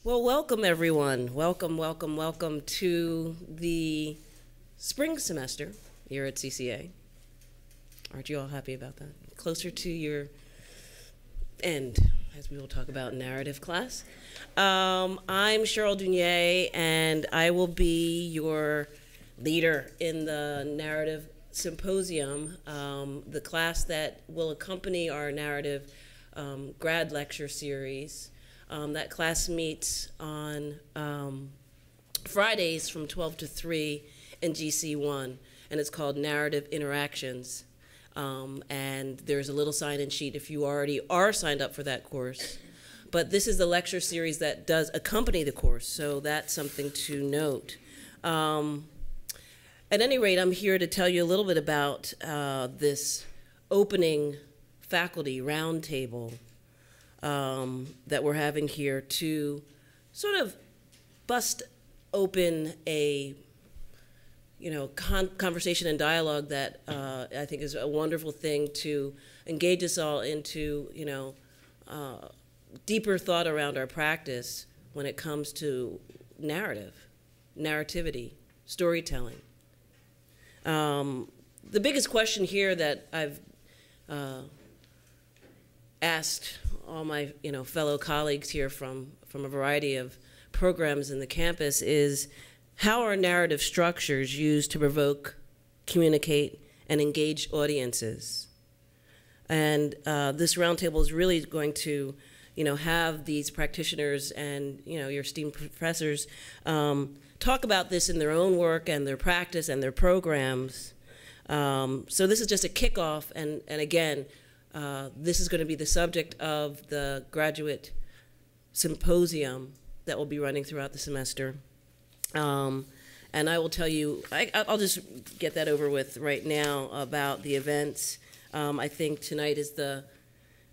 Well, welcome everyone. Welcome, welcome, welcome to the spring semester here at CCA. Aren't you all happy about that? Closer to your end, as we will talk about in narrative class. I'm Cheryl Dunier, and I will be your leader in the narrative symposium, the class that will accompany our narrative grad lecture series. That class meets on Fridays from 12 to 3 in GC1, and it's called Narrative Interactions. And there's a little sign-in sheet if you already are signed up for that course. But this is the lecture series that does accompany the course, so that's something to note. At any rate, I'm here to tell you a little bit about this opening faculty roundtable that we're having here to sort of bust open a conversation and dialogue that I think is a wonderful thing to engage us all into deeper thought around our practice when it comes to narrativity, storytelling. The biggest question here that I've asked all my fellow colleagues here from a variety of programs in the campus is, how are narrative structures used to provoke, communicate, and engage audiences? And this roundtable is really going to have these practitioners and your esteemed professors talk about this in their own work and their practice and their programs. So this is just a kickoff, and again, this is going to be the subject of the Graduate Symposium that will be running throughout the semester. And I will tell you, I'll just get that over with right now about the events. I think tonight is the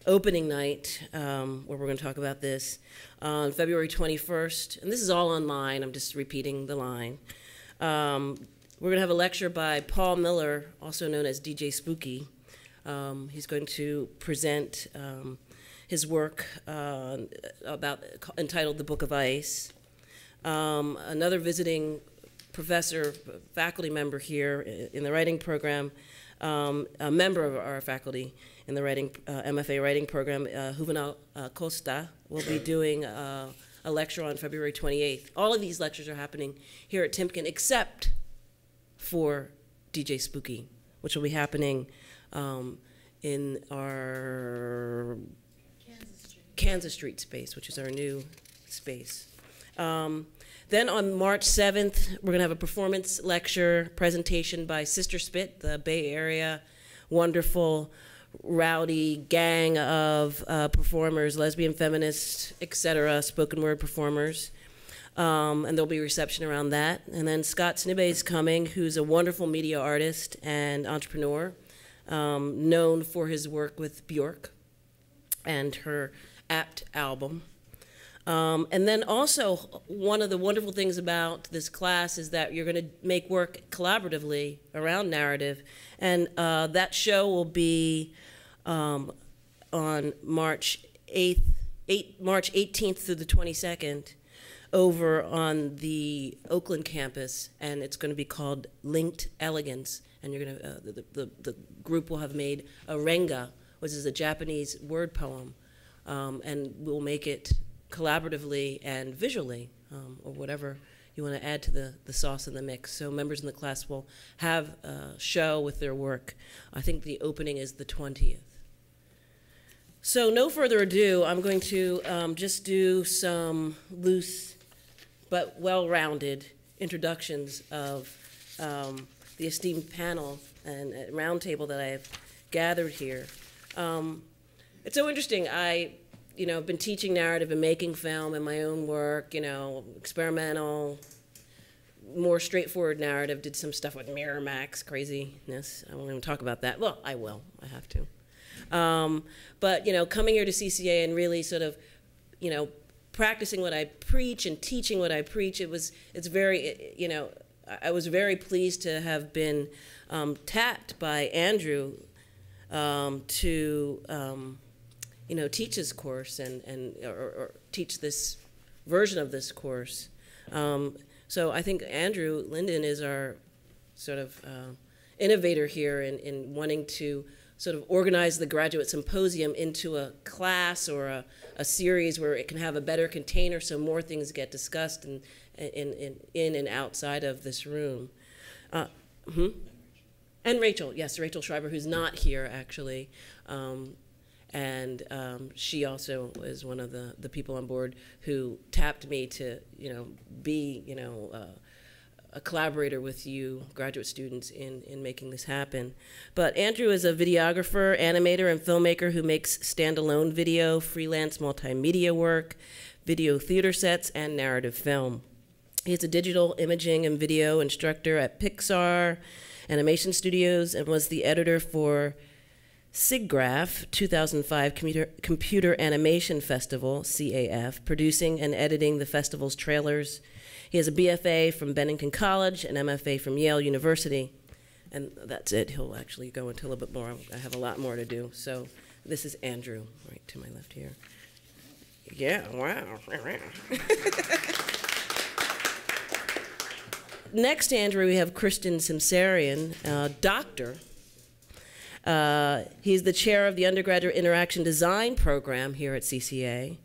opening night where we're going to talk about this. On February 21st, and this is all online, I'm just repeating the line. We're going to have a lecture by Paul Miller, also known as DJ Spooky. He's going to present his work entitled The Book of Ice. Another visiting professor, faculty member here in the writing program, a member of our faculty in the MFA writing program, Juvenal Costa, will be doing a lecture on February 28th. All of these lectures are happening here at Timken, except for DJ Spooky, which will be happening in our Kansas Street space, which is our new space. Then on March 7th, we're going to have a performance lecture presentation by Sister Spit, the Bay Area wonderful, rowdy gang of performers, lesbian, feminists, etc., spoken word performers. And there'll be a reception around that. And then Scott Snibbe is coming, who's a wonderful media artist and entrepreneur, known for his work with Bjork and her Apt album. And then also, one of the wonderful things about this class is that you're going to make work collaboratively around narrative. And that show will be on March 18th through the 22nd over on the Oakland campus, and it's going to be called Linked Elegance. And you're going to, the group will have made a renga, which is a Japanese word poem, and we'll make it collaboratively and visually, or whatever you want to add to the sauce in the mix. So members in the class will have a show with their work. I think the opening is the 20th. So no further ado, I'm going to just do some loose but well-rounded introductions of the esteemed panel and roundtable that I've gathered here. It's so interesting. I've been teaching narrative and making film in my own work, experimental, more straightforward narrative, did some stuff with Miramax craziness. I won't even talk about that. Well, I will. I have to. But, coming here to CCA and really sort of, practicing what I preach and teaching what I preach, it's very, I was very pleased to have been tapped by Andrew to, teach his course or teach this version of this course. So I think Andrew Linden is our sort of innovator here in wanting to sort of organize the Graduate Symposium into a class or a series where it can have a better container so more things get discussed in and outside of this room. And Rachel, yes, Rachel Schreiber, who's not here actually. She also is one of the people on board who tapped me to, be, a collaborator with you, graduate students, in making this happen. But Andrew is a videographer, animator, and filmmaker who makes standalone video, freelance multimedia work, video theater sets, and narrative film. He is a digital imaging and video instructor at Pixar Animation Studios and was the editor for SIGGRAPH 2005 Computer Animation Festival, CAF, producing and editing the festival's trailers. He has a BFA from Bennington College, an MFA from Yale University, and that's it. He'll actually go into a little bit more. I have a lot more to do. So this is Andrew, right to my left here. Yeah, wow. Next to Andrew, we have Christian Simsarian, doctor. He's the chair of the Undergraduate Interaction Design program here at CCA.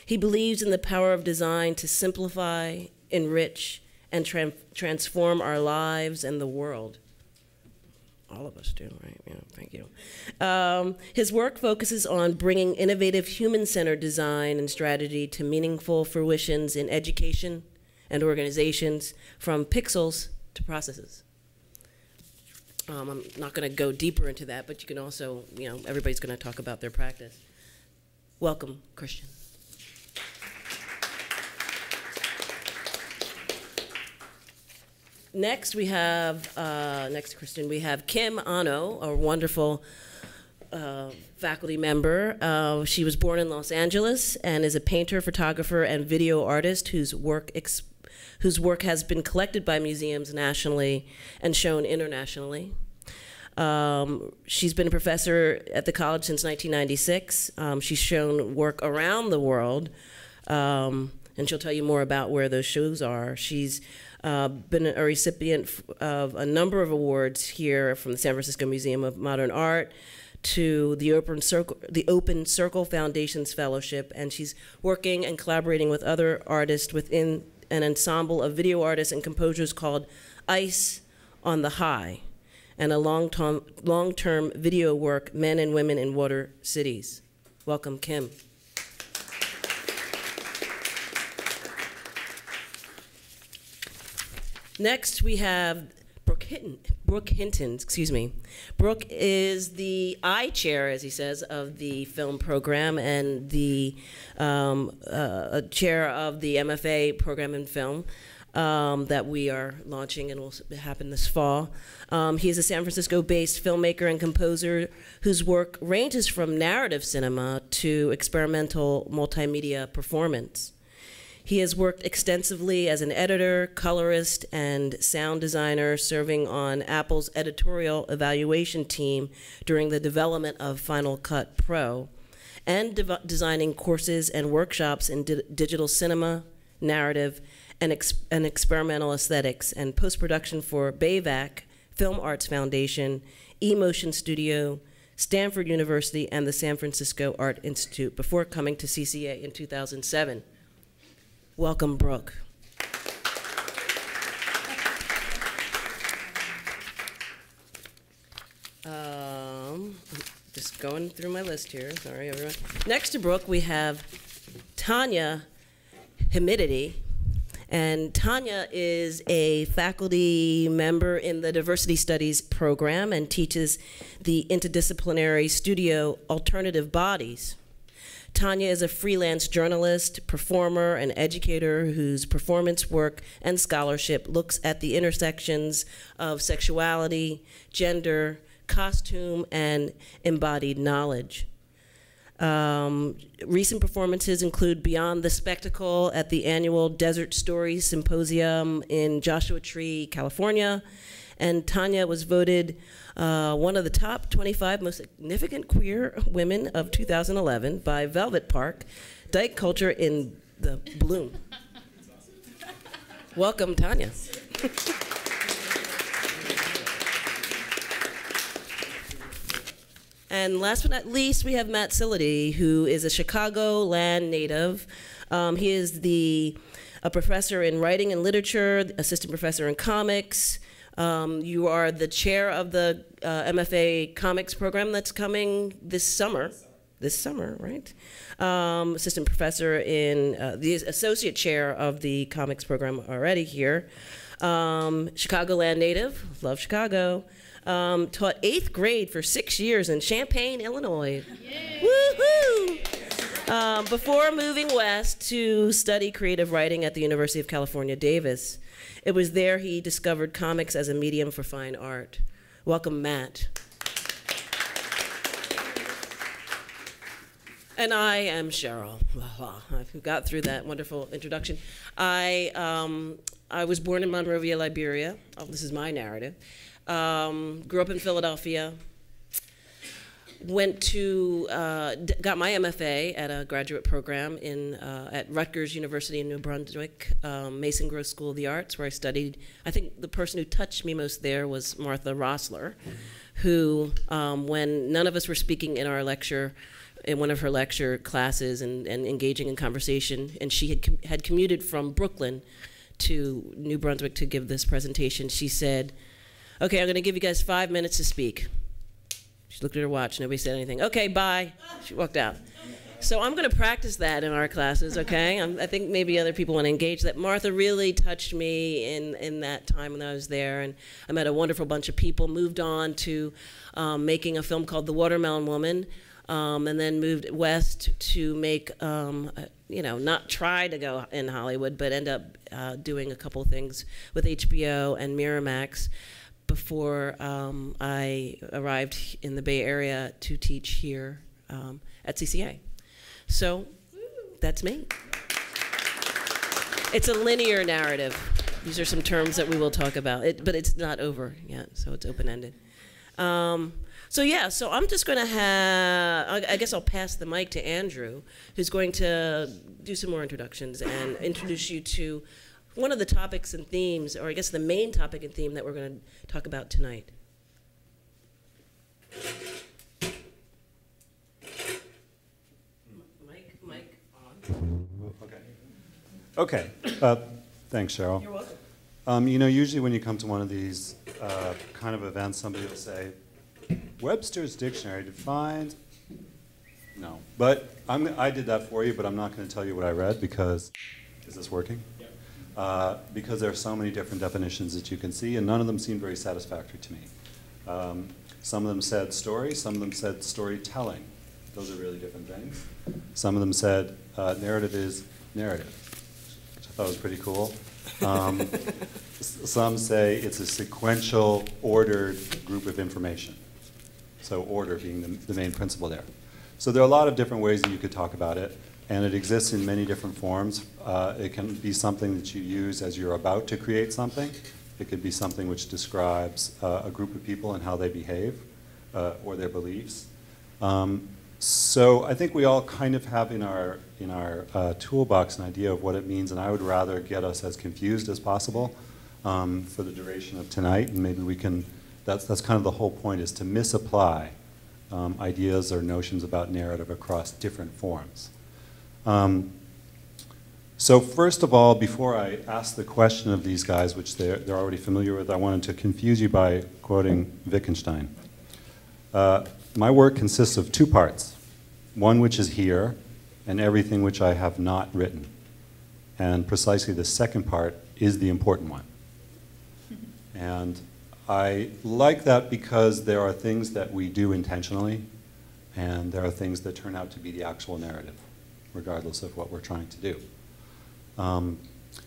He believes in the power of design to simplify, enrich, and transform our lives and the world. All of us do, right? Yeah, thank you. His work focuses on bringing innovative human-centered design and strategy to meaningful fruitions in education and organizations, from pixels to processes. I'm not going to go deeper into that, but you can also, everybody's going to talk about their practice. Welcome, Christian. Next, we have, next to Christian, we have Kim Ano, a wonderful faculty member. She was born in Los Angeles and is a painter, photographer, and video artist whose work has been collected by museums nationally and shown internationally. She's been a professor at the college since 1996. She's shown work around the world, and she'll tell you more about where those shows are. She's been a recipient of a number of awards here, from the San Francisco Museum of Modern Art to the Open Circle Foundation's Fellowship, and she's working and collaborating with other artists within an ensemble of video artists and composers called Ice on the High, and a long-term video work, Men and Women in Water Cities. Welcome, Kim. Next, we have Brooke Hinton, excuse me. Brooke is the chair, as he says, of the film program and the chair of the MFA program in film that we are launching and will happen this fall. He is a San Francisco-based filmmaker and composer whose work ranges from narrative cinema to experimental multimedia performance. He has worked extensively as an editor, colorist, and sound designer, serving on Apple's editorial evaluation team during the development of Final Cut Pro, and designing courses and workshops in digital cinema, narrative, and experimental aesthetics, and post-production for BAVAC, Film Arts Foundation, eMotion Studio, Stanford University, and the San Francisco Art Institute, before coming to CCA in 2007. Welcome, Brooke. Just going through my list here. Sorry, everyone. Next to Brooke, we have Tanya Humidity. And Tanya is a faculty member in the Diversity Studies program and teaches the interdisciplinary studio Alternative Bodies. Tanya is a freelance journalist, performer, and educator whose performance work and scholarship looks at the intersections of sexuality, gender, costume, and embodied knowledge. Recent performances include Beyond the Spectacle at the annual Desert Stories Symposium in Joshua Tree, California, and Tanya was voted one of the top 25 most significant queer women of 2011 by Velvet Park, Dyke Culture in the bloom. Welcome, Tanya. And last but not least, we have Matt Sility, who is a Chicagoland native. He is a professor in writing and literature, assistant professor in comics. You are the chair of the MFA comics program that's coming this summer. This summer, right? Assistant professor in the associate chair of the comics program already here. Chicagoland native, love Chicago. Taught 8th grade for 6 years in Champaign, Illinois. Woohoo! Before moving west to study creative writing at the University of California, Davis. It was there he discovered comics as a medium for fine art. Welcome, Matt. And I am Cheryl. I got through that wonderful introduction. I was born in Monrovia, Liberia. Oh, this is my narrative. Grew up in Philadelphia. Went to, got my MFA at a graduate program at Rutgers University in New Brunswick, Mason Gross School of the Arts, where I studied. I think the person who touched me most there was Martha Rossler, who, when none of us were speaking in our lecture, in one of her lecture classes and engaging in conversation, and she had commuted from Brooklyn to New Brunswick to give this presentation, she said, "Okay, I'm going to give you guys 5 minutes to speak." She looked at her watch. Nobody said anything. "Okay, bye." She walked out. So I'm going to practice that in our classes, okay? I think maybe other people want to engage that. Martha really touched me in that time when I was there, and I met a wonderful bunch of people, moved on to making a film called The Watermelon Woman, and then moved west to make, not try to go in Hollywood, but end up doing a couple things with HBO and Miramax before I arrived in the Bay Area to teach here at CCA. So that's me. It's a linear narrative. These are some terms that we will talk about, but it's not over yet, so it's open-ended. So yeah, so I'm just going to I guess I'll pass the mic to Andrew, who's going to do some more introductions and introduce you to one of the topics and themes, or I guess the main topic and theme that we're going to talk about tonight. Mic on. Okay. Thanks, Cheryl. You're welcome. Usually when you come to one of these kind of events, somebody will say, Webster's Dictionary defines, no. But I did that for you, but I'm not going to tell you what I read because, is this working? Yeah. Because there are so many different definitions that you can see, and none of them seemed very satisfactory to me. Some of them said story, some of them said storytelling. Those are really different things. Some of them said narrative is narrative, which I thought was pretty cool. Some say it's a sequential, ordered group of information. So order being the main principle there. So there are a lot of different ways that you could talk about it, and it exists in many different forms. It can be something that you use as you're about to create something. It could be something which describes a group of people and how they behave, or their beliefs. So I think we all kind of have in our toolbox an idea of what it means, and I would rather get us as confused as possible for the duration of tonight, and maybe we can, that's kind of the whole point, is to misapply ideas or notions about narrative across different forms. So first of all, before I ask the question of these guys, which they're already familiar with, I wanted to confuse you by quoting Wittgenstein. My work consists of two parts. One which is here, and everything which I have not written. And precisely the second part is the important one. And I like that because there are things that we do intentionally, and there are things that turn out to be the actual narrative, regardless of what we're trying to do.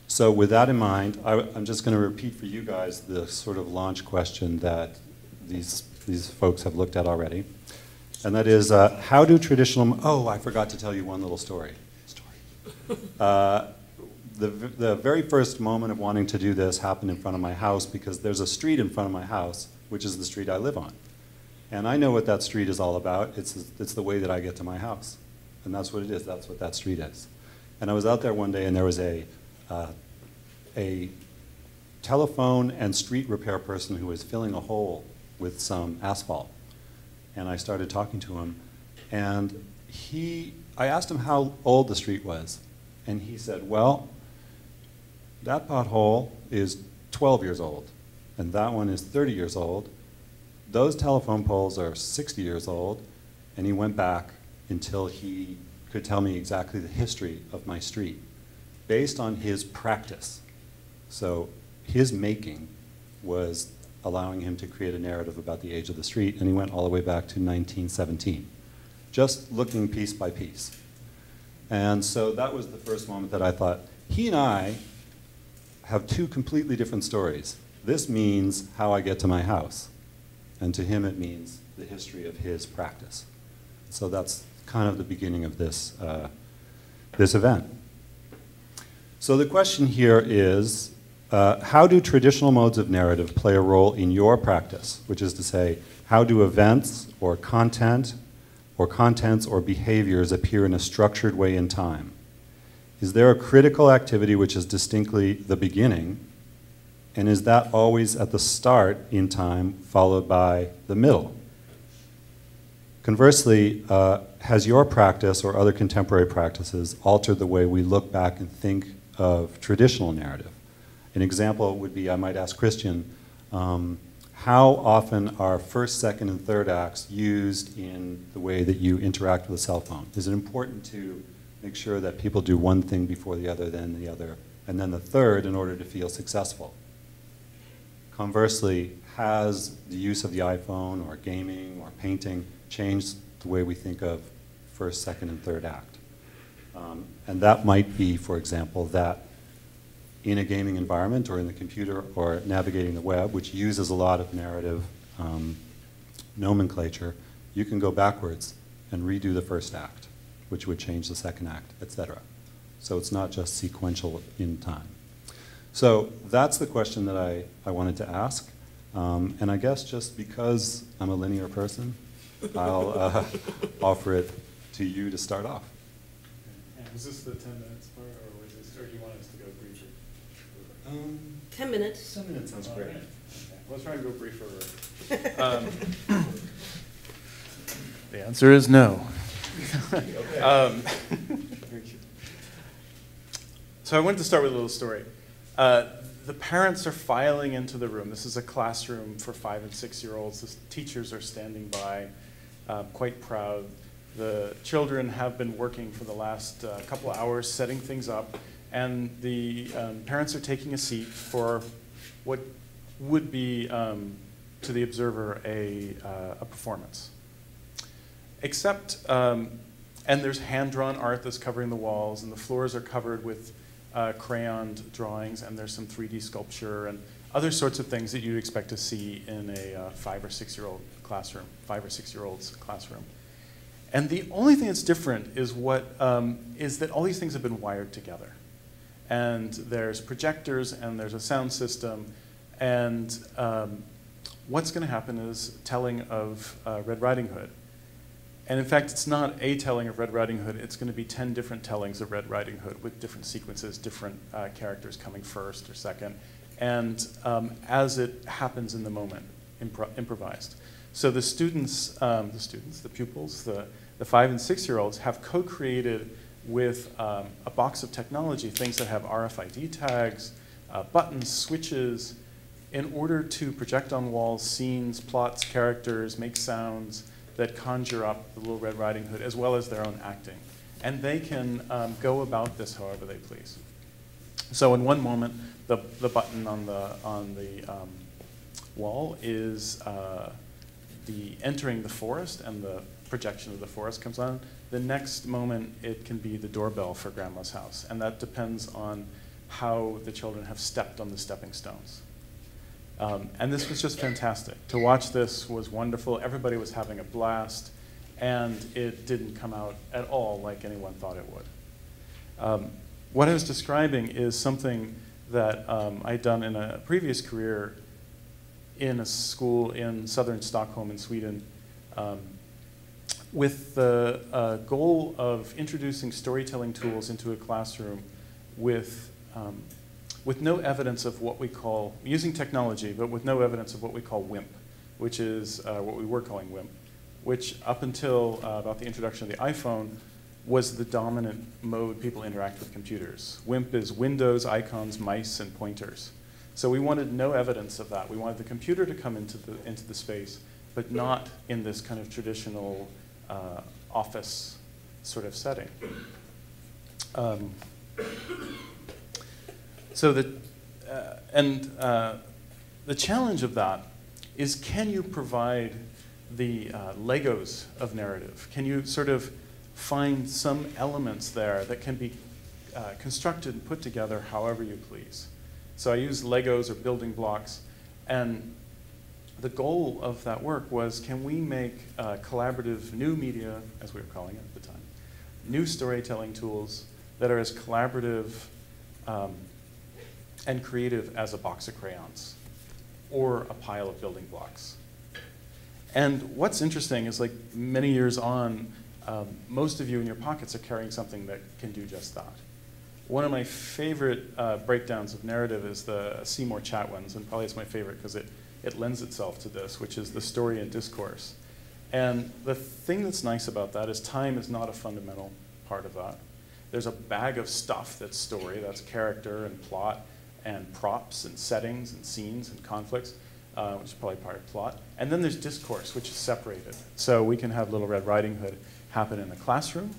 So with that in mind, I'm just going to repeat for you guys the sort of launch question that these folks have looked at already. And that is, how do traditional, oh, I forgot to tell you one little story. The very first moment of wanting to do this happened in front of my house because there's a street in front of my house, which is the street I live on. And I know what that street is all about. It's the way that I get to my house. And that's what it is. That's what that street is. And I was out there one day, and there was a telephone and street repair person who was filling a hole with some asphalt. And I started talking to him, and I asked him how old the street was. And he said, well, that pothole is 12 years old, and that one is 30 years old. Those telephone poles are 60 years old. And he went back until he could tell me exactly the history of my street based on his practice. So his making was allowing him to create a narrative about the age of the street, and he went all the way back to 1917, just looking piece by piece. And so that was the first moment that I thought, he and I have two completely different stories. This means how I get to my house, and to him it means the history of his practice. So that's kind of the beginning of this, this event. So the question here is, how do traditional modes of narrative play a role in your practice? Which is to say, how do events or content or contents or behaviors appear in a structured way in time? Is there a critical activity which is distinctly the beginning, and is that always at the start in time followed by the middle? Conversely, has your practice or other contemporary practices altered the way we look back and think of traditional narrative? An example would be, I might ask Christian, how often are first, second, and third acts used in the way that you interact with a cell phone? Is it important to make sure that people do one thing before the other, then the other, and then the third in order to feel successful? Conversely, has the use of the iPhone or gaming or painting changed the way we think of first, second, and third act? And that might be, for example, that in a gaming environment or in the computer or navigating the web, which uses a lot of narrative nomenclature, you can go backwards and redo the first act, which would change the second act, etc. So it's not just sequential in time. So that's the question that I wanted to ask. And I guess just because I'm a linear person, I'll offer it to you to start off. Was this the 10 minutes part, or was this, or do you want us to go briefer? 10 minutes. 10 minutes sounds great. Right. Okay. Let's try and go briefer. The answer is no. So I wanted to start with a little story. The parents are filing into the room. This is a classroom for 5- and 6-year-olds. The teachers are standing by, quite proud. The children have been working for the last couple of hours setting things up, and the parents are taking a seat for what would be, to the observer, a performance. Except, and there's hand-drawn art that's covering the walls, and the floors are covered with crayoned drawings, and there's some 3D sculpture and other sorts of things that you'd expect to see in a 5- or 6-year-old classroom, 5 or 6-year-old's classroom. And the only thing that's different is is that all these things have been wired together. And there's projectors, and there's a sound system, and what's going to happen is telling of Red Riding Hood. And in fact, it's not a telling of Red Riding Hood, it's going to be 10 different tellings of Red Riding Hood with different sequences, different characters coming first or second, and as it happens in the moment, improvised. So the students, the pupils, the 5- and 6-year-olds have co-created with a box of technology, things that have RFID tags, buttons, switches, in order to project on walls scenes, plots, characters, make sounds that conjure up the Little Red Riding Hood, as well as their own acting. And they can go about this however they please. So in one moment, the button on the wall is the entering the forest, and the projection of the forest comes on. The next moment, it can be the doorbell for Grandma's house, and that depends on how the children have stepped on the stepping stones. And this was just fantastic. To watch this was wonderful. Everybody was having a blast, and it didn't come out at all like anyone thought it would. What I was describing is something that I'd done in a previous career in a school in southern Stockholm in Sweden. with the goal of introducing storytelling tools into a classroom with no evidence of what we call, using technology, but with no evidence of what we call WIMP, which is what we were calling WIMP, which up until about the introduction of the iPhone was the dominant mode people interact with computers. WIMP is windows, icons, mice, and pointers. So we wanted no evidence of that. We wanted the computer to come into the space, but not in this kind of traditional office sort of setting. So the challenge of that is, can you provide the Legos of narrative? Can you sort of find some elements there that can be constructed and put together however you please? So I use Legos or building blocks, and the goal of that work was, can we make collaborative new media, as we were calling it at the time, new storytelling tools that are as collaborative and creative as a box of crayons or a pile of building blocks. And what's interesting is, like, many years on, most of you in your pockets are carrying something that can do just that. One of my favorite breakdowns of narrative is the Seymour Chatwin's, and probably it's my favorite because it lends itself to this, which is the story and discourse. And the thing that's nice about that is time is not a fundamental part of that. There's a bag of stuff that's story, that's character and plot and props and settings and scenes and conflicts, which is probably part of plot. And then there's discourse, which is separated. So we can have Little Red Riding Hood happen in a classroom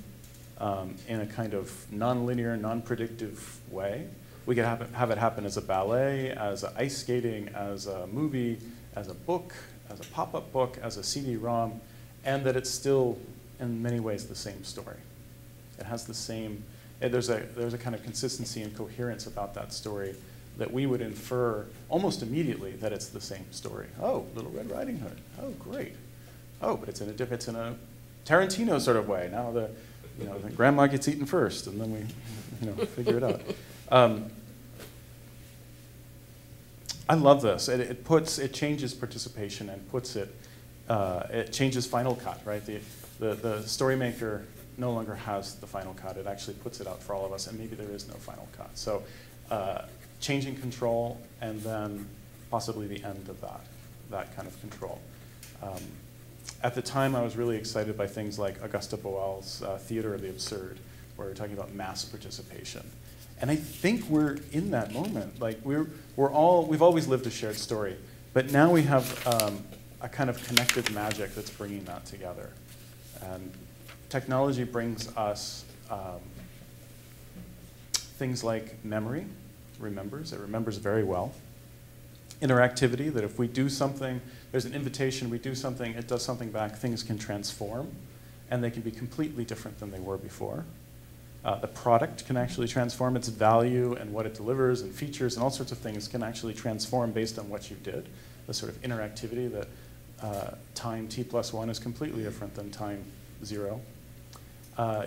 in a kind of non-linear, non-predictive way. We could have it happen as a ballet, as ice skating, as a movie, as a book, as a pop-up book, as a CD-ROM, and that it's still, in many ways, the same story. It has the same, there's a kind of consistency and coherence about that story that we would infer almost immediately that it's the same story. Oh, Little Red Riding Hood. Oh, great. Oh, but it's in a Tarantino sort of way. Now the grandma gets eaten first, and then we figure it out. I love this. It changes participation and puts it. It changes final cut, right? The story maker no longer has the final cut. It actually puts it out for all of us, and maybe there is no final cut. So changing control, and then possibly the end of that kind of control. At the time, I was really excited by things like Augusta Boal's Theater of the Absurd, where we're talking about mass participation. And I think we're in that moment. Like we've always lived a shared story, but now we have a kind of connected magic that's bringing that together. And technology brings us things like memory, it remembers very well. Interactivity, that if we do something, there's an invitation, we do something, it does something back, things can transform, and they can be completely different than they were before. The product can actually transform, its value and what it delivers and features and all sorts of things can actually transform based on what you did. The sort of interactivity that time t+1 is completely different than time 0.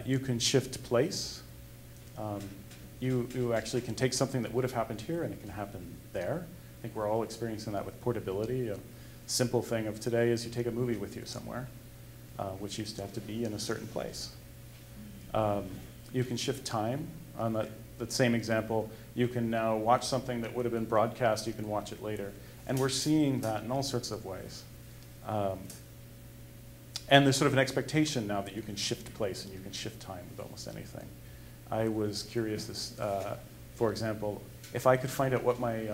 You can shift place. You actually can take something that would have happened here and it can happen there. I think we're all experiencing that with portability. A simple thing of today is you take a movie with you somewhere, which used to have to be in a certain place. You can shift time. On that same example, you can now watch something that would have been broadcast, you can watch it later. And we're seeing that in all sorts of ways. And there's sort of an expectation now that you can shift place and you can shift time with almost anything. I was curious, for example, if I could find out what my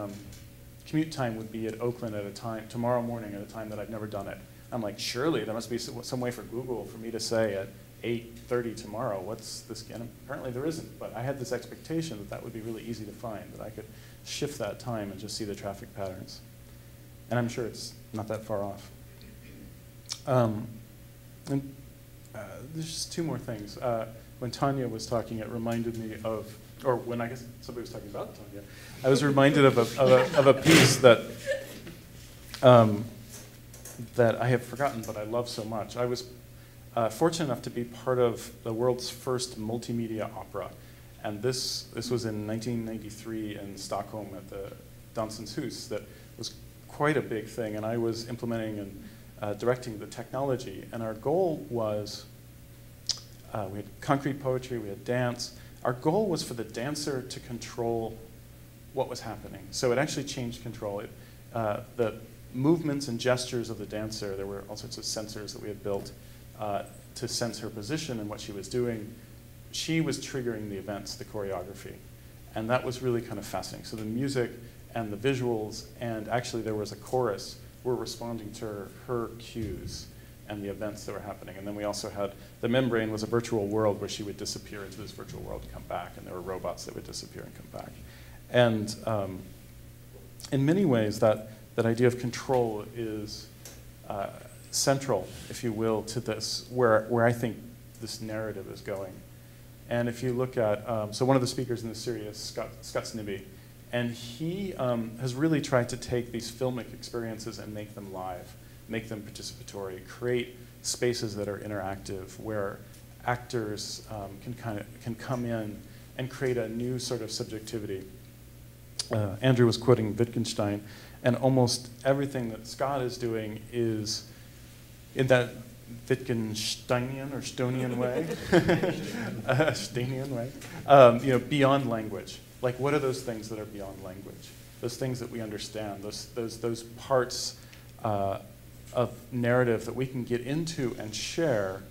commute time would be at Oakland at a time, tomorrow morning at a time that I've never done it. I'm like, surely there must be some way for Google for me to say at 8:30 tomorrow, what's this again? Apparently there isn't, but I had this expectation that would be really easy to find, that I could shift that time and just see the traffic patterns. And I'm sure it's not that far off. There's just two more things. When Tanya was talking, it reminded me of, or when I guess somebody was talking about Tanya, I was reminded of a piece that that I have forgotten, but I love so much. I was fortunate enough to be part of the world's first multimedia opera, and this was in 1993 in Stockholm at the Dansens Hus. That was quite a big thing, and I was implementing directing the technology. And our goal was, we had concrete poetry, we had dance. Our goal was for the dancer to control what was happening. So it actually changed control. The movements and gestures of the dancer, there were all sorts of sensors that we had built to sense her position and what she was doing. She was triggering the events, the choreography. And that was really kind of fascinating. So the music and the visuals, and actually there was a chorus, were responding to her cues and the events that were happening. And then we also had, the membrane was a virtual world where she would disappear into this virtual world and come back, and there were robots that would disappear and come back. And in many ways, that idea of control is central, if you will, to this, where I think this narrative is going. And if you look at, so one of the speakers in this series is Scott Snibbe, and he has really tried to take these filmic experiences and make them live, make them participatory, create spaces that are interactive, where actors can come in and create a new sort of subjectivity. Andrew was quoting Wittgenstein, and almost everything that Scott is doing is in that Wittgensteinian or Stonian way, Steinian way, beyond language. Like, what are those things that are beyond language? Those things that we understand, those parts of narrative that we can get into and share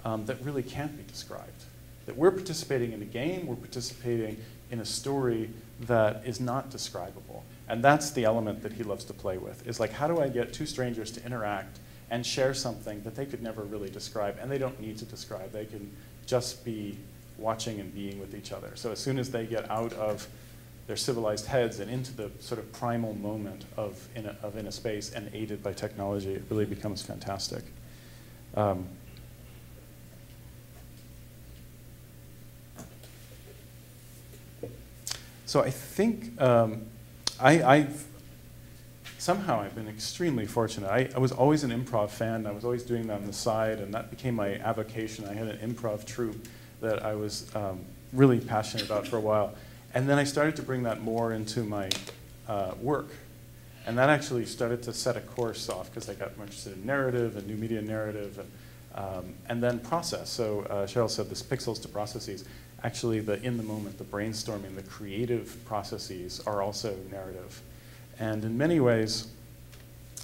that really can't be described. That we're participating in a game, we're participating in a story that is not describable. And that's the element that he loves to play with, is like, how do I get two strangers to interact and share something that they could never really describe, and they don't need to describe. They can just be watching and being with each other. So as soon as they get out of their civilized heads and into the sort of primal moment of in a space and aided by technology, it really becomes fantastic. So I think somehow I've been extremely fortunate. I was always an improv fan. I was always doing that on the side, and that became my avocation. I had an improv troupe that I was really passionate about for a while. And then I started to bring that more into my work. And that actually started to set a course off, because I got more interested in narrative and new media narrative, and then process. So Cheryl said this pixels to processes. Actually, in the moment, the brainstorming, the creative processes are also narrative. And in many ways,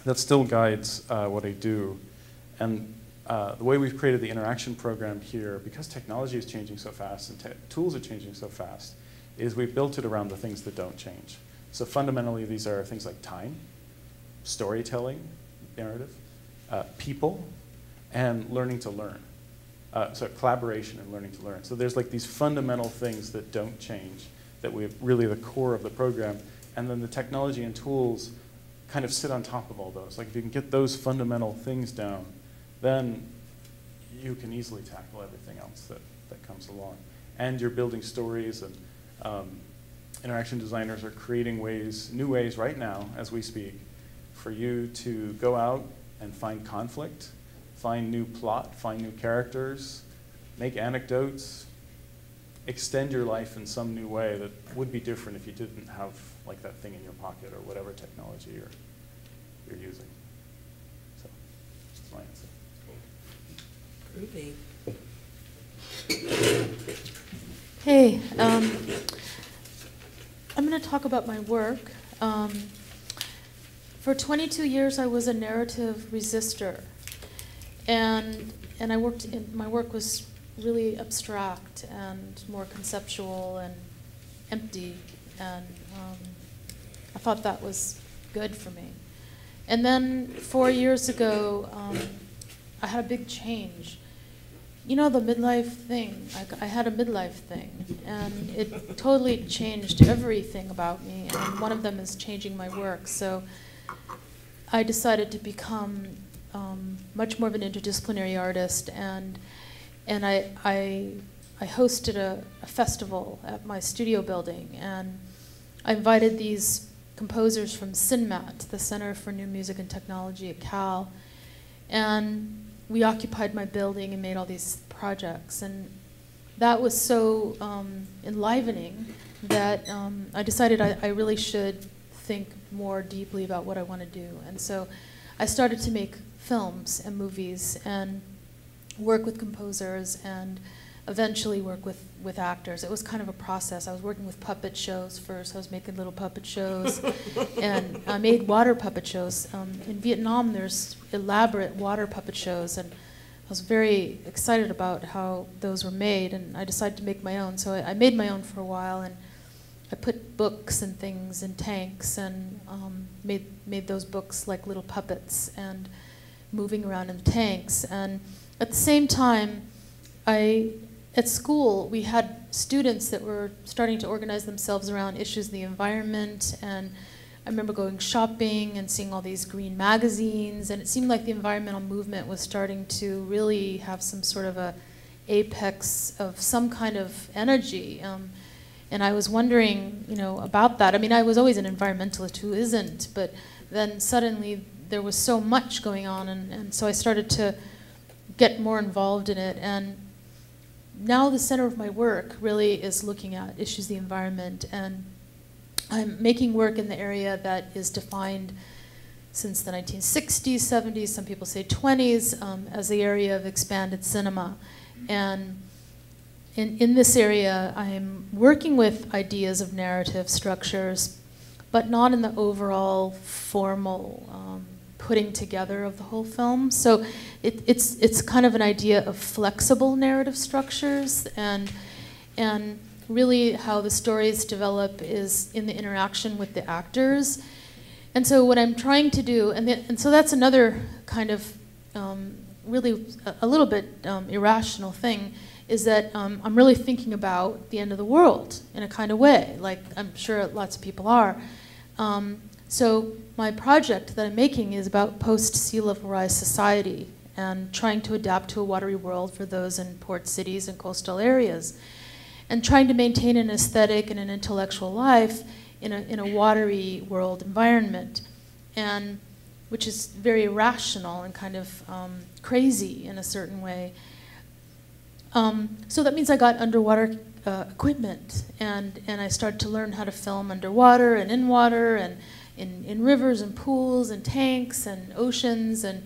that still guides what I do. And the way we've created the interaction program here, because technology is changing so fast and tools are changing so fast, is we've built it around the things that don't change. So fundamentally, these are things like time, storytelling, narrative, people, and learning to learn. So collaboration and learning to learn. So there's like these fundamental things that don't change, that we're really the core of the program. And then the technology and tools kind of sit on top of all those. Like if you can get those fundamental things down, then you can easily tackle everything else that comes along. And you're building stories, and interaction designers are creating new ways right now, as we speak, for you to go out and find conflict, find new plot, find new characters, make anecdotes, extend your life in some new way that would be different if you didn't have like that thing in your pocket or whatever technology you're using. So that's my answer. Groovy. Hey, I'm going to talk about my work. For 22 years, I was a narrative resistor, and my work was really abstract and more conceptual and empty, and I thought that was good for me. And then 4 years ago, I had a big change. You know, the midlife thing, I had a midlife thing, and it totally changed everything about me, and one of them is changing my work. So I decided to become much more of an interdisciplinary artist, and I hosted a festival at my studio building, and I invited these composers from CINMAT, the Center for New Music and Technology at Cal, and we occupied my building and made all these projects, and that was so enlivening that I decided I really should think more deeply about what I want to do. And so I started to make films and movies and work with composers and eventually work with actors. It was kind of a process. I was working with puppet shows first. I was making little puppet shows. And I made water puppet shows. In Vietnam, there's elaborate water puppet shows, and I was very excited about how those were made, and I decided to make my own. So I made my own for a while, and I put books and things in tanks and made those books like little puppets and moving around in the tanks. And at the same time, at school, we had students that were starting to organize themselves around issues of the environment, and I remember going shopping and seeing all these green magazines, and it seemed like the environmental movement was starting to really have some sort of a apex of some kind of energy. And I was wondering, about that. I mean, I was always an environmentalist, who isn't, but then suddenly there was so much going on, and so I started to get more involved in it. And now the center of my work really is looking at issues of the environment, and I'm making work in the area that is defined since the 1960s, 70s, some people say 20s, as the area of expanded cinema. And in this area, I'm working with ideas of narrative structures, but not in the overall formal putting together of the whole film. So it's kind of an idea of flexible narrative structures, and really how the stories develop is in the interaction with the actors. And so what I'm trying to do, and so that's another kind of really a little bit irrational thing, is that I'm really thinking about the end of the world in a kind of way, like I'm sure lots of people are. So my project that I'm making is about post-sea level rise society and trying to adapt to a watery world for those in port cities and coastal areas, and trying to maintain an aesthetic and an intellectual life in a watery world environment, and which is very irrational and kind of crazy in a certain way. So that means I got underwater equipment, and I started to learn how to film underwater and in water and in rivers and pools and tanks and oceans. And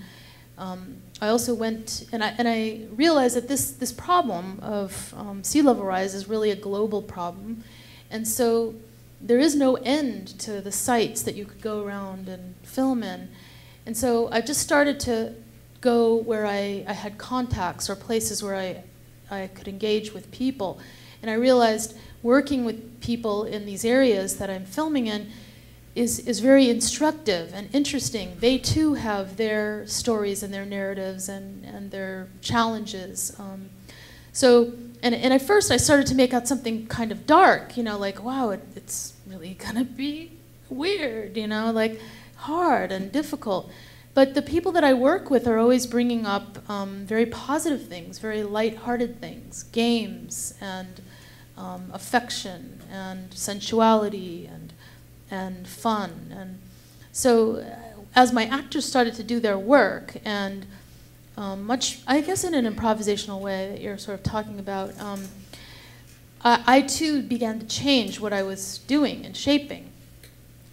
I also went, and I realized that this problem of sea level rise is really a global problem. And so there is no end to the sites that you could go around and film in. And so I just started to go where I had contacts or places where I could engage with people. And I realized working with people in these areas that I'm filming in is very instructive and interesting. They too have their stories and their narratives and their challenges. And at first I started to make out something kind of dark, like, wow, it's really gonna be weird, like hard and difficult. But the people that I work with are always bringing up very positive things, very lighthearted things, games and affection and sensuality and fun. And so as my actors started to do their work, and much, I guess in an improvisational way that you're sort of talking about, I too began to change what I was doing and shaping.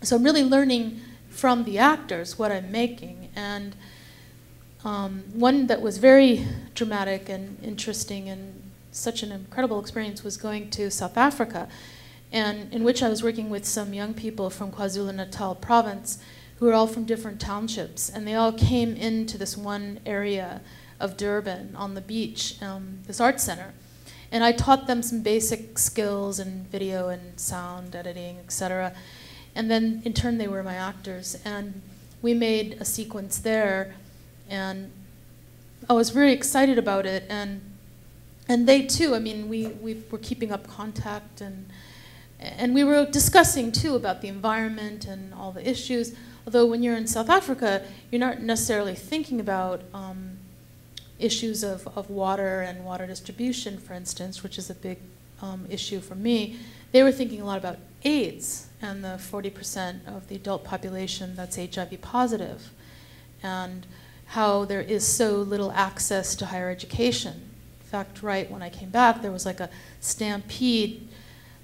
So I'm really learning from the actors what I'm making. And one that was very dramatic and interesting and such an incredible experience was going to South Africa, and in which I was working with some young people from KwaZulu-Natal province who were all from different townships, and they all came into this one area of Durban on the beach, this art center. And I taught them some basic skills in video and sound editing, etc. And then in turn they were my actors, and we made a sequence there, and I was very excited about it. And they too, I mean, we were keeping up contact, and we were discussing too about the environment and all the issues. Although when you're in South Africa, you're not necessarily thinking about issues of water and water distribution, for instance, which is a big issue for me. They were thinking a lot about AIDS and the 40% of the adult population that's HIV positive, and how there is so little access to higher education. In fact, right when I came back, there was like a stampede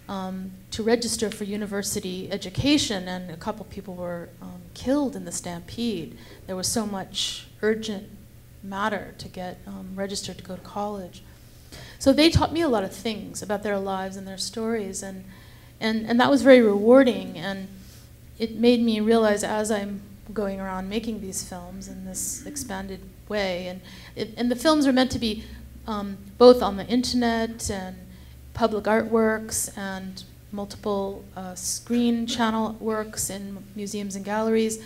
to register for university education, and a couple people were killed in the stampede. There was so much urgent matter to get registered to go to college. So they taught me a lot of things about their lives and their stories, and that was very rewarding, and it made me realize as I'm going around making these films in this expanded way, and the films are meant to be both on the internet and public artworks and multiple screen channel works in museums and galleries.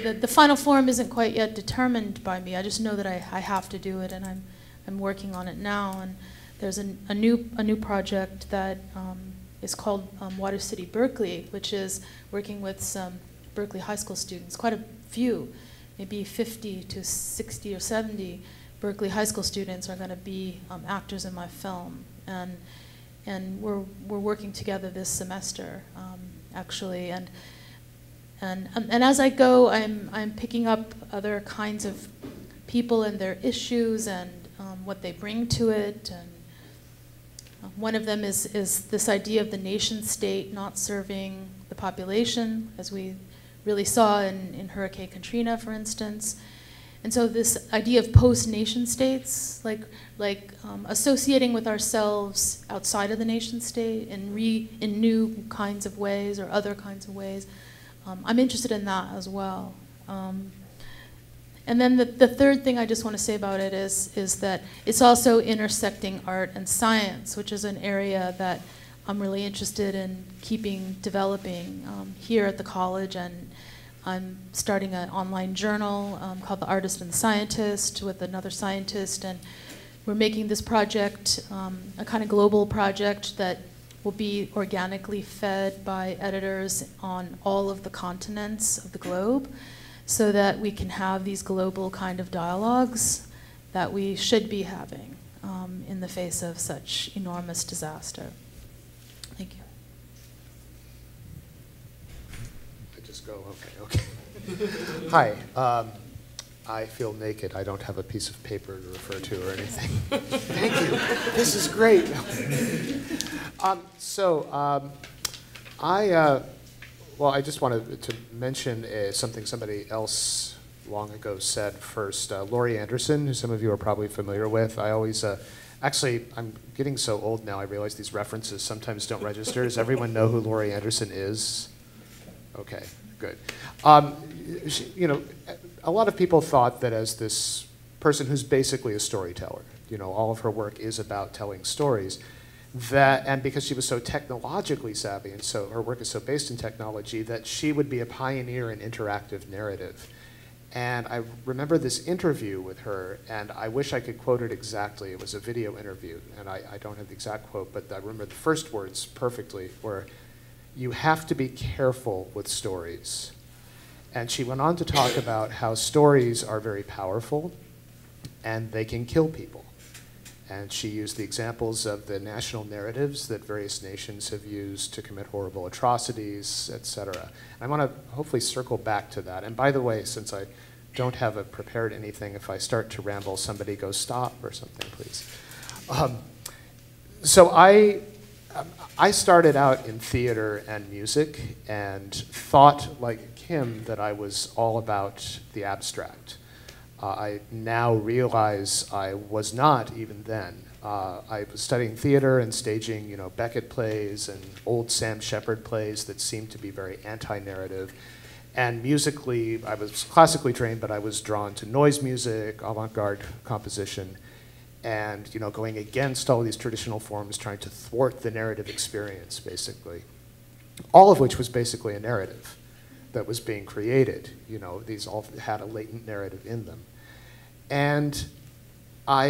The final form isn't quite yet determined by me. I just know that I have to do it, and I'm working on it now. And there's a new project that is called Water City Berkeley, which is working with some Berkeley high school students, quite a few, maybe 50 to 60 or 70 Berkeley high school students are going to be actors in my film, and we're working together this semester, actually, and as I go, I'm picking up other kinds of people and their issues and what they bring to it, and one of them is this idea of the nation state not serving the population, as we really saw in Hurricane Katrina, for instance. And so this idea of post-nation states, like associating with ourselves outside of the nation state in new kinds of ways or other kinds of ways, I'm interested in that as well. And then the third thing I just want to say about it is that it's also intersecting art and science, which is an area that I'm really interested in developing here at the college, and I'm starting an online journal called The Artist and the Scientist with another scientist, and we're making this project a kind of global project that will be organically fed by editors on all of the continents of the globe, so that we can have these global kind of dialogues that we should be having in the face of such enormous disaster. Thank you. Go, okay. Hi, I feel naked. I don't have a piece of paper to refer to or anything. Thank you. This is great. I just wanted to mention something somebody else long ago said first. Laurie Anderson, who some of you are probably familiar with. I always, actually, I'm getting so old now, I realize these references sometimes don't register. Does everyone know who Laurie Anderson is? Okay. Good. A lot of people thought that as this person who's basically a storyteller, all of her work is about telling stories, and because she was so technologically savvy and so her work is so based in technology, that she would be a pioneer in interactive narrative. And I remember this interview with her, and I wish I could quote it exactly. It was a video interview, and I don't have the exact quote, but I remember the first words perfectly were, "You have to be careful with stories." And she went on to talk about how stories are very powerful and they can kill people. And she used the examples of the national narratives that various nations have used to commit horrible atrocities, etc. I want to hopefully circle back to that. And by the way, since I don't have prepared anything, if I start to ramble, somebody go stop or something, please. So I started out in theater and music and thought, like Kim, that I was all about the abstract. I now realize I was not even then. I was studying theater and staging, Beckett plays and old Sam Shepard plays that seemed to be very anti-narrative. And musically, I was classically trained, but I was drawn to noise music, avant-garde composition, and going against all these traditional forms, trying to thwart the narrative experience, basically. All of which was basically a narrative that was being created. These all had a latent narrative in them. And I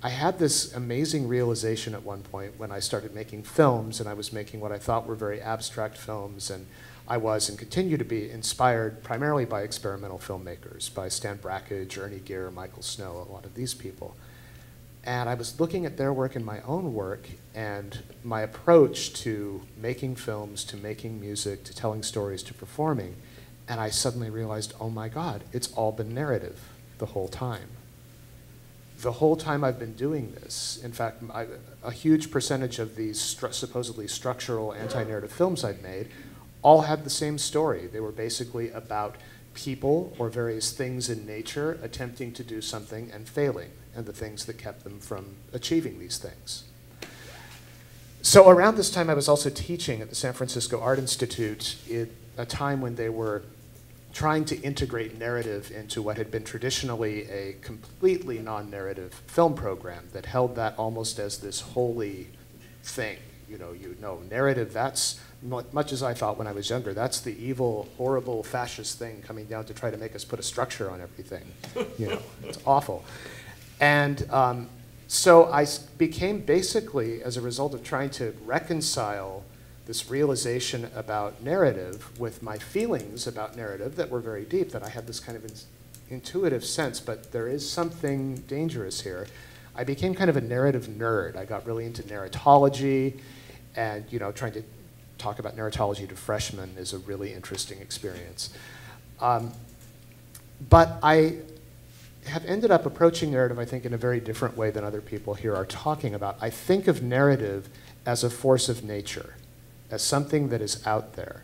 had this amazing realization at one point when I started making films, and I was making what I thought were very abstract films, and I was and continue to be inspired primarily by experimental filmmakers, by Stan Brakhage, Ernie Gehr, Michael Snow, a lot of these people. And I was looking at their work and my own work, and my approach to making films, to making music, to telling stories, to performing, and I suddenly realized, oh my God, it's all been narrative the whole time. The whole time I've been doing this, in fact, a huge percentage of these supposedly structural anti-narrative films I've made all had the same story. They were basically about people or various things in nature attempting to do something and failing, and the things that kept them from achieving these things. So around this time, I was also teaching at the San Francisco Art Institute at a time when they were trying to integrate narrative into what had been traditionally a completely non-narrative film program that held that almost as this holy thing. You know, narrative, that's, much as I thought when I was younger, that's the evil, horrible, fascist thing coming down to try to make us put a structure on everything. You know, it's awful. And so I became basically, as a result of trying to reconcile this realization about narrative with my feelings about narrative that were very deep, that I had this kind of intuitive sense, but there is something dangerous here. I became kind of a narrative nerd. I got really into narratology, and trying to talk about narratology to freshmen is a really interesting experience. But I have ended up approaching narrative, I think, in a very different way than other people here are talking about. I think of narrative as a force of nature, as something that is out there,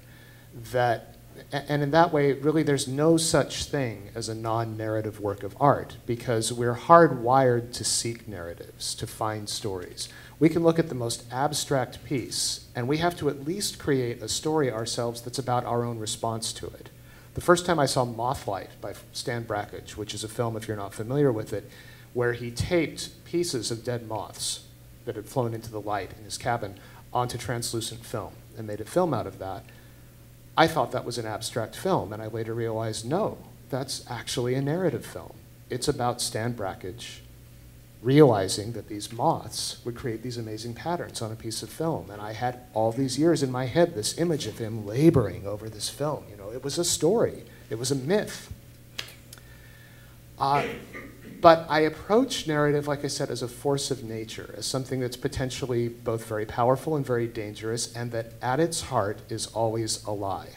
and in that way, really, there's no such thing as a non-narrative work of art, because we're hardwired to seek narratives, to find stories. We can look at the most abstract piece, and we have to at least create a story ourselves that's about our own response to it. The first time I saw Mothlight by Stan Brakhage, which is a film, if you're not familiar with it, where he taped pieces of dead moths that had flown into the light in his cabin onto translucent film and made a film out of that, I thought that was an abstract film, and I later realized, no, that's actually a narrative film. It's about Stan Brakhage realizing that these moths would create these amazing patterns on a piece of film. And I had all these years in my head this image of him laboring over this film. It was a story. It was a myth. But I approach narrative, like I said, as a force of nature, as something that's potentially both very powerful and very dangerous, and that at its heart is always a lie.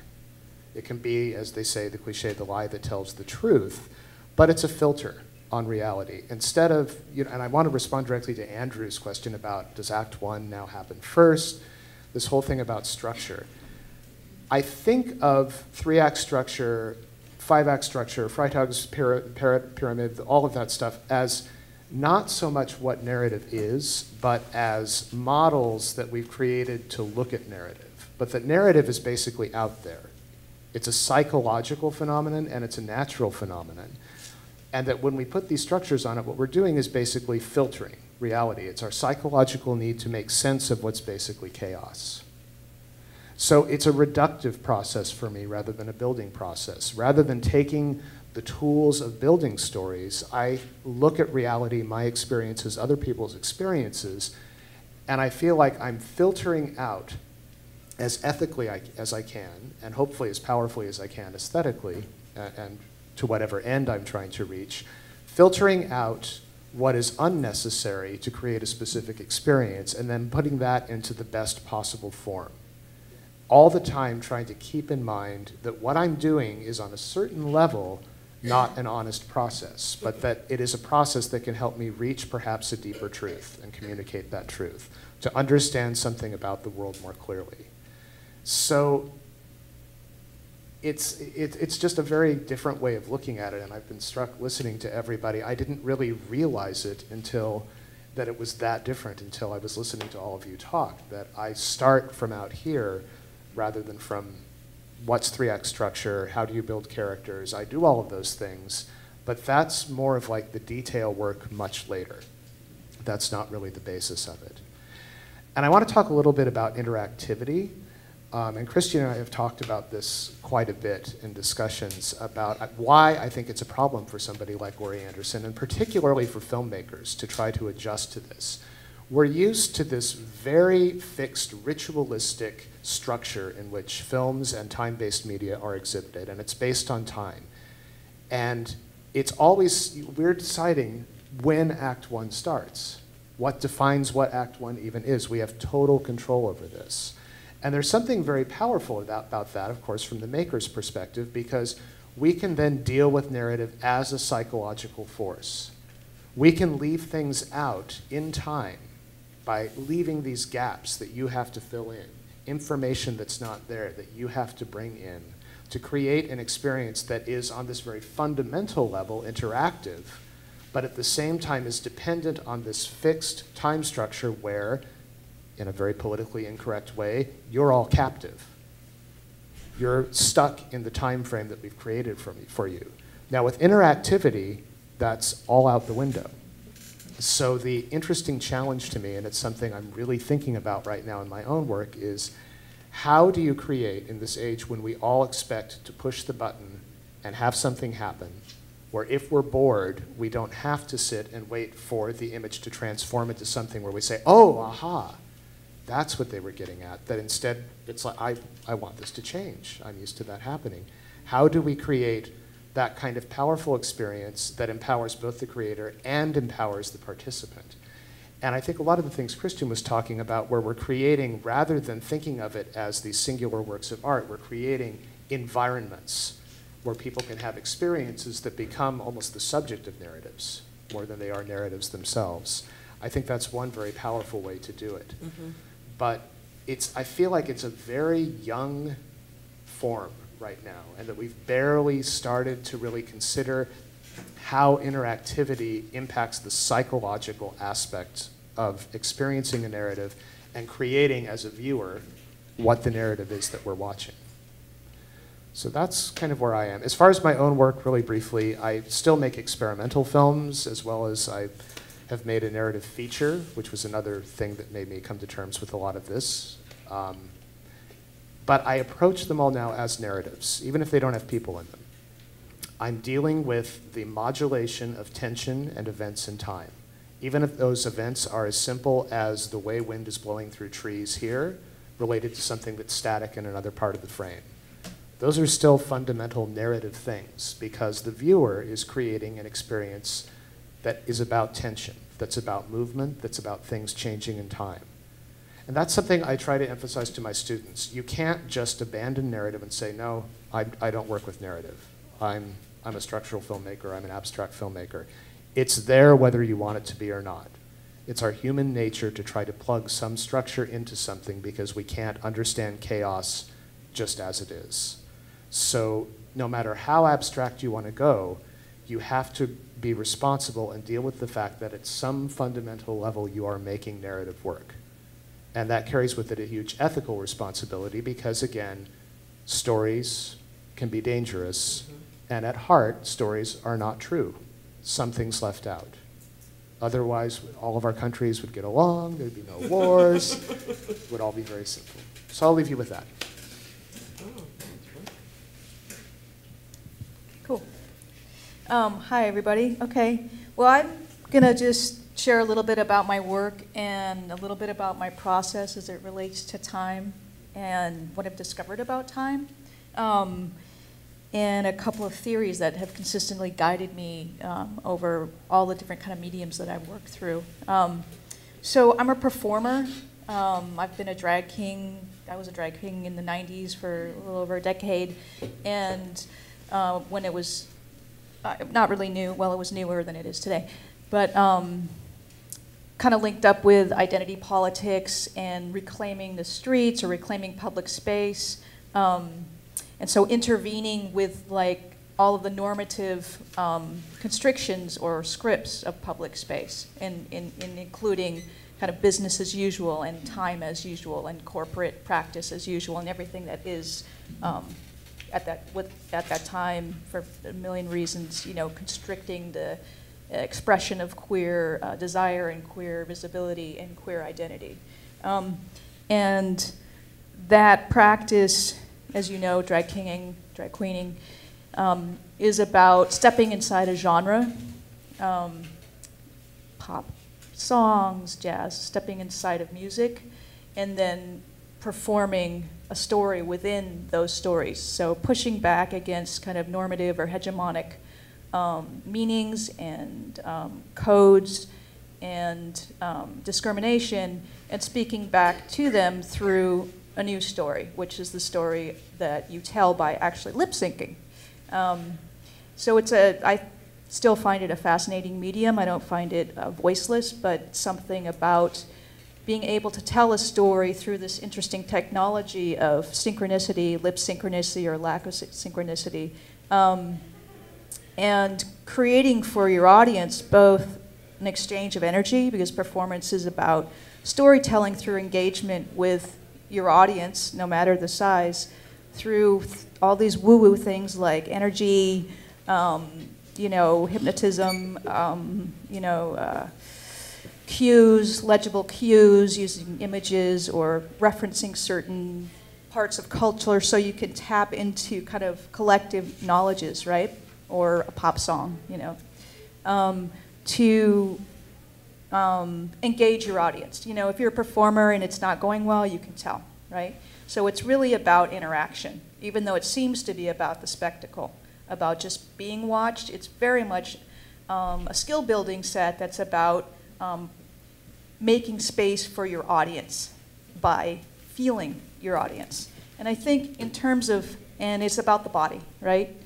It can be, as they say, the cliche, the lie that tells the truth, but it's a filter on reality. Instead of, and I want to respond directly to Andrew's question about, does Act 1 now happen first? This whole thing about structure. I think of 3-act structure, 5-act structure, Freytag's pyramid, all of that stuff, as not so much what narrative is, but as models that we've created to look at narrative. But that narrative is basically out there. It's a psychological phenomenon and it's a natural phenomenon. And that when we put these structures on it, what we're doing is basically filtering reality. It's our psychological need to make sense of what's basically chaos. So it's a reductive process for me rather than a building process. Rather than taking the tools of building stories, I look at reality, my experiences, other people's experiences, and I feel like I'm filtering out as ethically as I can, and hopefully as powerfully as I can aesthetically, and to whatever end I'm trying to reach, filtering out what is unnecessary to create a specific experience, and then putting that into the best possible form. All the time trying to keep in mind that what I'm doing is on a certain level not an honest process, but that it is a process that can help me reach perhaps a deeper truth and communicate that truth, to understand something about the world more clearly. So it's just a very different way of looking at it, and I've been struck listening to everybody. I didn't really realize it until that it was that different until I was listening to all of you talk, that I start from out here rather than from what's 3-act structure, how do you build characters. I do all of those things, but that's more of like the detail work much later. That's not really the basis of it. And I want to talk a little bit about interactivity. And Christian and I have talked about this quite a bit in discussions about why I think it's a problem for somebody like Laurie Anderson, and particularly for filmmakers, to try to adjust to this. We're used to this very fixed, ritualistic structure in which films and time-based media are exhibited, and it's based on time. And it's always, we're deciding when Act 1 starts. What defines what Act 1 even is? We have total control over this. And there's something very powerful about that, of course, from the maker's perspective, because we can then deal with narrative as a psychological force. We can leave things out in time by leaving these gaps that you have to fill in information that's not there that you have to bring in to create an experience that is on this very fundamental level interactive, but at the same time is dependent on this fixed time structure where, in a very politically incorrect way, you're all captive. You're stuck in the time frame that we've created for you. Now with interactivity, that's all out the window. So the interesting challenge to me, and it's something I'm really thinking about right now in my own work, is how do you create, in this age when we all expect to push the button and have something happen, where if we're bored, we don't have to sit and wait for the image to transform into something where we say, oh, aha, that's what they were getting at. That instead, it's like, I want this to change. I'm used to that happening. How do we create that kind of powerful experience that empowers both the creator and empowers the participant? And I think a lot of the things Christian was talking about, where we're creating, rather than thinking of it as these singular works of art, we're creating environments where people can have experiences that become almost the subject of narratives, more than they are narratives themselves. I think that's one very powerful way to do it. Mm-hmm. But I feel like it's a very young form right now, and that we've barely started to really consider how interactivity impacts the psychological aspect of experiencing a narrative and creating, as a viewer, what the narrative is that we're watching. So that's kind of where I am. As far as my own work, really briefly, I still make experimental films, as well as I have made a narrative feature, which was another thing that made me come to terms with a lot of this. But I approach them all now as narratives, even if they don't have people in them. I'm dealing with the modulation of tension and events in time. Even if those events are as simple as the way wind is blowing through trees here, related to something that's static in another part of the frame. Those are still fundamental narrative things, because the viewer is creating an experience that is about tension, that's about movement, that's about things changing in time. And that's something I try to emphasize to my students. You can't just abandon narrative and say, no, I don't work with narrative. I'm a structural filmmaker, I'm an abstract filmmaker. It's there whether you want it to be or not. It's our human nature to try to plug some structure into something because we can't understand chaos just as it is. So no matter how abstract you want to go, you have to be responsible and deal with the fact that at some fundamental level you are making narrative work. And that carries with it a huge ethical responsibility because, again, stories can be dangerous, and at heart, stories are not true. Something's left out. Otherwise, all of our countries would get along, there'd be no wars, it would all be very simple. So I'll leave you with that. Cool. Hi, everybody. Okay. Well, I'm going to just share a little bit about my work and a little bit about my process as it relates to time and what I've discovered about time, and a couple of theories that have consistently guided me over all the different kind of mediums that I've worked through. So I'm a performer. I've been a drag king. I was a drag king in the 90s for a little over a decade, and when it was not really new, well, it was newer than it is today, but kind of linked up with identity politics and reclaiming the streets or reclaiming public space. And so intervening with like all of the normative constrictions or scripts of public space, and including kind of business as usual and time as usual and corporate practice as usual and everything that is at that time for a million reasons, you know, constricting the expression of queer desire and queer visibility and queer identity. And that practice, as you know, drag kinging, drag queening, is about stepping inside a genre, pop songs, jazz, stepping inside of music, and then performing a story within those stories. So pushing back against kind of normative or hegemonic meanings and codes and discrimination, and speaking back to them through a new story, which is the story that you tell by actually lip syncing. So I still find it a fascinating medium. I don't find it voiceless, but something about being able to tell a story through this interesting technology of synchronicity, lip synchronicity or lack of synchronicity, and creating for your audience both an exchange of energy, because performance is about storytelling through engagement with your audience, no matter the size, through all these woo-woo things like energy, you know, hypnotism, you know, cues, legible cues, using images or referencing certain parts of culture so you can tap into kind of collective knowledges, right? Or a pop song, you know, to engage your audience. You know, if you're a performer and it's not going well, you can tell, right? So it's really about interaction, even though it seems to be about the spectacle, about just being watched. It's very much a skill building set that's about making space for your audience by feeling your audience. And I think in terms of, and it's about the body, right?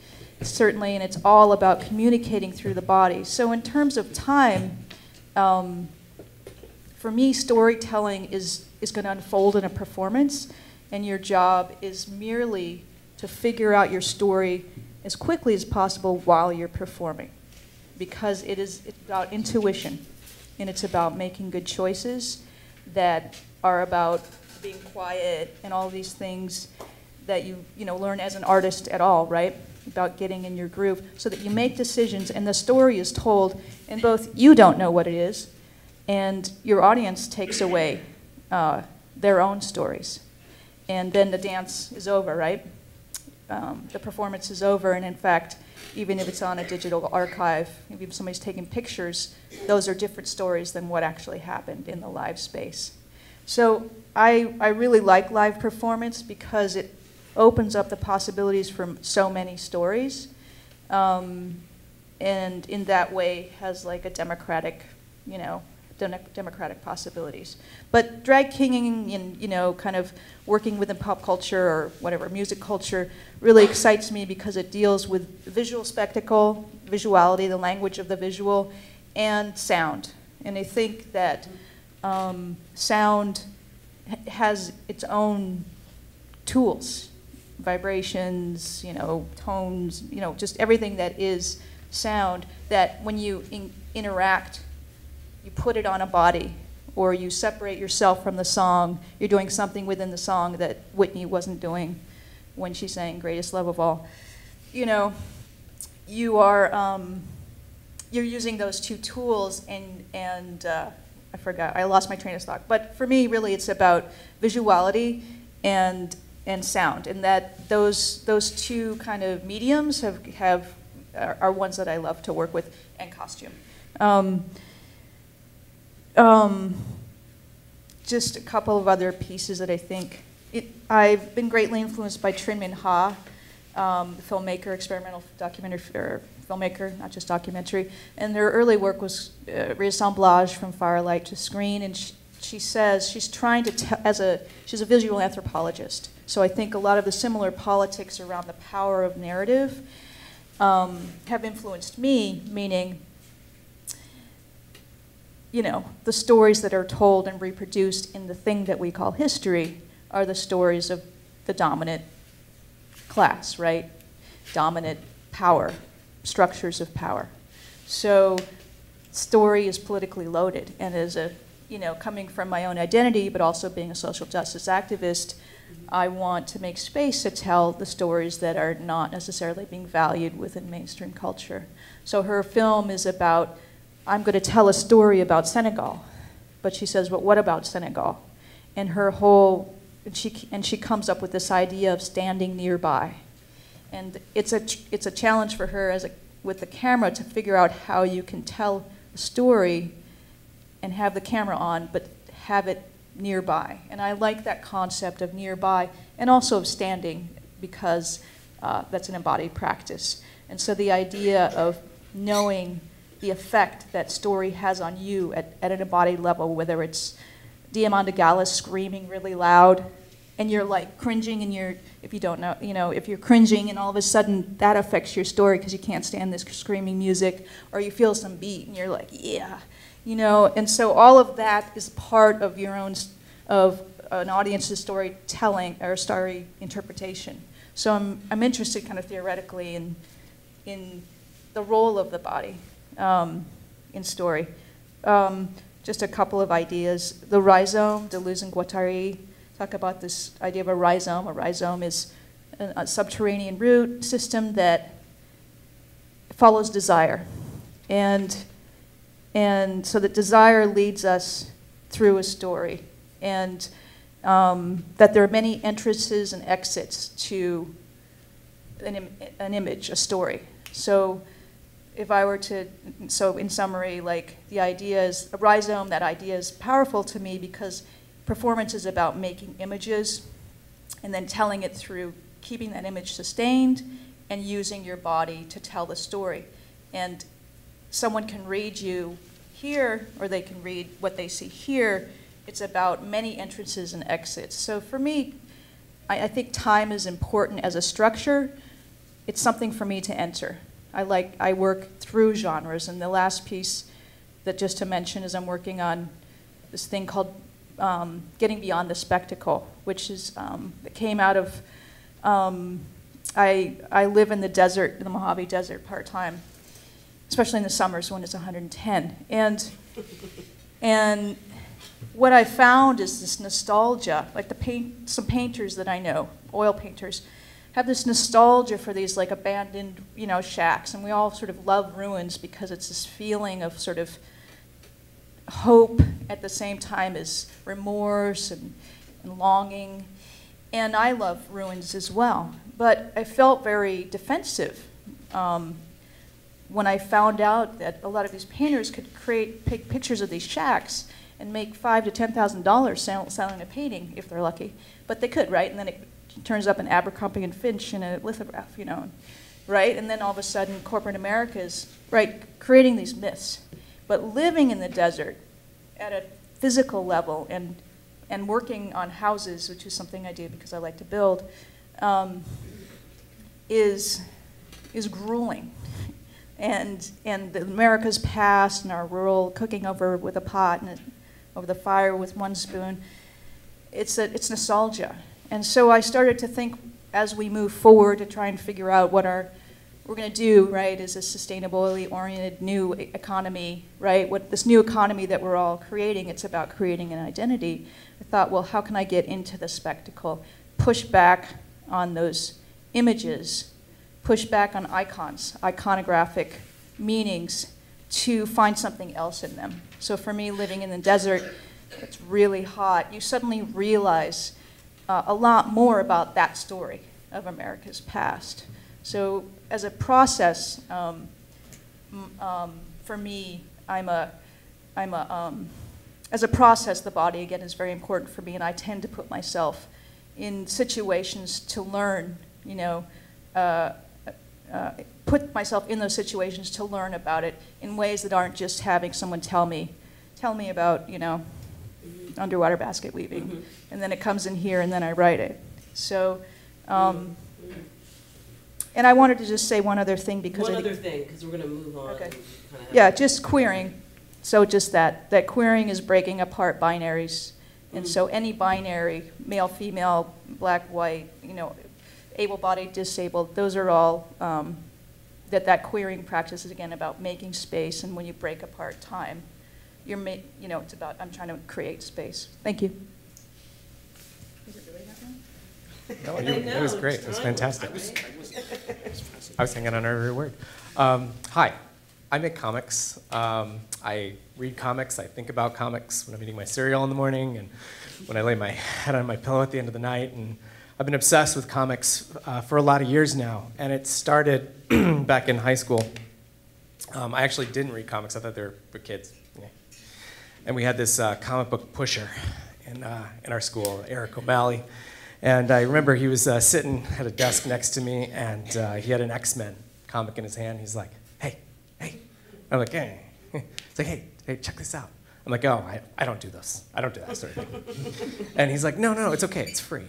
Certainly, and it's all about communicating through the body. So in terms of time, for me, storytelling is going to unfold in a performance, and your job is merely to figure out your story as quickly as possible while you're performing, because it's about intuition, and it's about making good choices that are about being quiet and all these things that you know learn as an artist at all, right? About getting in your groove so that you make decisions and the story is told, and both you don't know what it is and your audience takes away their own stories. And then the dance is over, right? The performance is over, and in fact, even if it's on a digital archive, if somebody's taking pictures, those are different stories than what actually happened in the live space. So I really like live performance because it opens up the possibilities for so many stories, and in that way has like a democratic, you know, democratic possibilities. But drag kinging and, you know, kind of working within pop culture or whatever, music culture, really excites me because it deals with visual spectacle, visuality, the language of the visual, and sound. And I think that sound has its own tools, vibrations, you know, tones, you know, just everything that is sound, that when you interact, you put it on a body, or you separate yourself from the song. You're doing something within the song that Whitney wasn't doing when she sang Greatest Love of All. You know, you are, you're using those two tools, and I forgot, I lost my train of thought. But for me, really, it's about visuality and sound, and that those two kind of mediums are ones that I love to work with, and costume. Just a couple of other pieces that I think, I've been greatly influenced by Trin Min Ha, the filmmaker, experimental documentary filmmaker, not just documentary. And their early work was reassemblage from firelight to screen, and she says she's trying to tell, she's a visual anthropologist. So I think a lot of the similar politics around the power of narrative have influenced me, meaning, you know, the stories that are told and reproduced in the thing that we call history are the stories of the dominant class, right? Dominant power, structures of power. So story is politically loaded, and as a, you know, coming from my own identity, but also being a social justice activist, I want to make space to tell the stories that are not necessarily being valued within mainstream culture. So her film is about, I'm going to tell a story about Senegal, but she says, but what about Senegal? And her whole, and she comes up with this idea of standing nearby. And it's a challenge for her with the camera to figure out how you can tell a story and have the camera on, but have it nearby. And I like that concept of nearby, and also of standing, because that's an embodied practice. And so the idea of knowing the effect that story has on you at an embodied level, whether it's Diamanda Gallis screaming really loud, and you're like cringing, and if you don't know, you know, if you're cringing and all of a sudden that affects your story because you can't stand this screaming music, or you feel some beat and you're like, yeah, you know, and so all of that is part of your own, of an audience's storytelling or story interpretation. So I'm interested kind of theoretically in the role of the body in story. Just a couple of ideas. The rhizome, Deleuze and Guattari talk about this idea of a rhizome. A rhizome is a subterranean root system that follows desire. And so the desire leads us through a story. And that there are many entrances and exits to an image, a story. So if I were to, so in summary, like the idea is, a rhizome, that idea is powerful to me because performance is about making images and then telling it through keeping that image sustained and using your body to tell the story. And someone can read you here, or they can read what they see here. It's about many entrances and exits. So for me, I think time is important as a structure. It's something for me to enter. I work through genres, and the last piece that just to mention is I'm working on this thing called Getting Beyond the Spectacle, which is, it came out of, I live in the desert, in the Mojave Desert part-time, especially in the summers when it's 110. And what I found is this nostalgia, like some painters that I know, oil painters, have this nostalgia for these like abandoned, you know, shacks, and we all sort of love ruins because it's this feeling of sort of hope at the same time as remorse and longing. And I love ruins as well, but I felt very defensive when I found out that a lot of these painters could take pictures of these shacks and make $5,000 to $10,000 selling a painting if they're lucky. But they could, right? And then it turns up in Abercrombie and Finch in a lithograph, you know, right? And then all of a sudden, corporate America is, right, creating these myths. But living in the desert at a physical level and working on houses, which is something I do because I like to build, is grueling. And the America's past and our rural cooking over with a pot and over the fire with one spoon, it's nostalgia. And so I started to think as we move forward to try and figure out what we're going to do, right, is a sustainably oriented new economy, right? What this new economy that we're all creating, it's about creating an identity. I thought, well, how can I get into the spectacle, push back on those images, push back on icons, iconographic meanings, to find something else in them. So for me, living in the desert, it's really hot. You suddenly realize a lot more about that story of America's past. So as a process, for me, as a process, the body, again, is very important for me, and I tend to put myself in situations to learn, you know, put myself in those situations to learn about it in ways that aren't just having someone tell me about, you know, underwater basket weaving, and then it comes in here, and then I write it. So, and I wanted to just say one other thing because we're going to move on. Okay. Yeah, just queering. So just that queering is breaking apart binaries, and so any binary, male, female, black, white, you know, able-bodied, disabled, those are all that queering practice is again about making space, and when you break apart time, you know, it's about, I'm trying to create space. Thank you. Is it really happening? No, it was great. It was fantastic. I was hanging on every word. Hi, I make comics. I read comics. I think about comics when I'm eating my cereal in the morning and when I lay my head on my pillow at the end of the night. And I've been obsessed with comics for a lot of years now. And it started back in high school. I actually didn't read comics. I thought they were for kids. Yeah. And we had this comic book pusher in our school, Eric O'Malley. And I remember he was sitting at a desk next to me, and he had an X-Men comic in his hand. He's like, hey. I'm like, hey. It's like, hey, check this out. I'm like, oh, I don't do this. I don't do that sort of thing. And he's like, no, it's okay. It's free.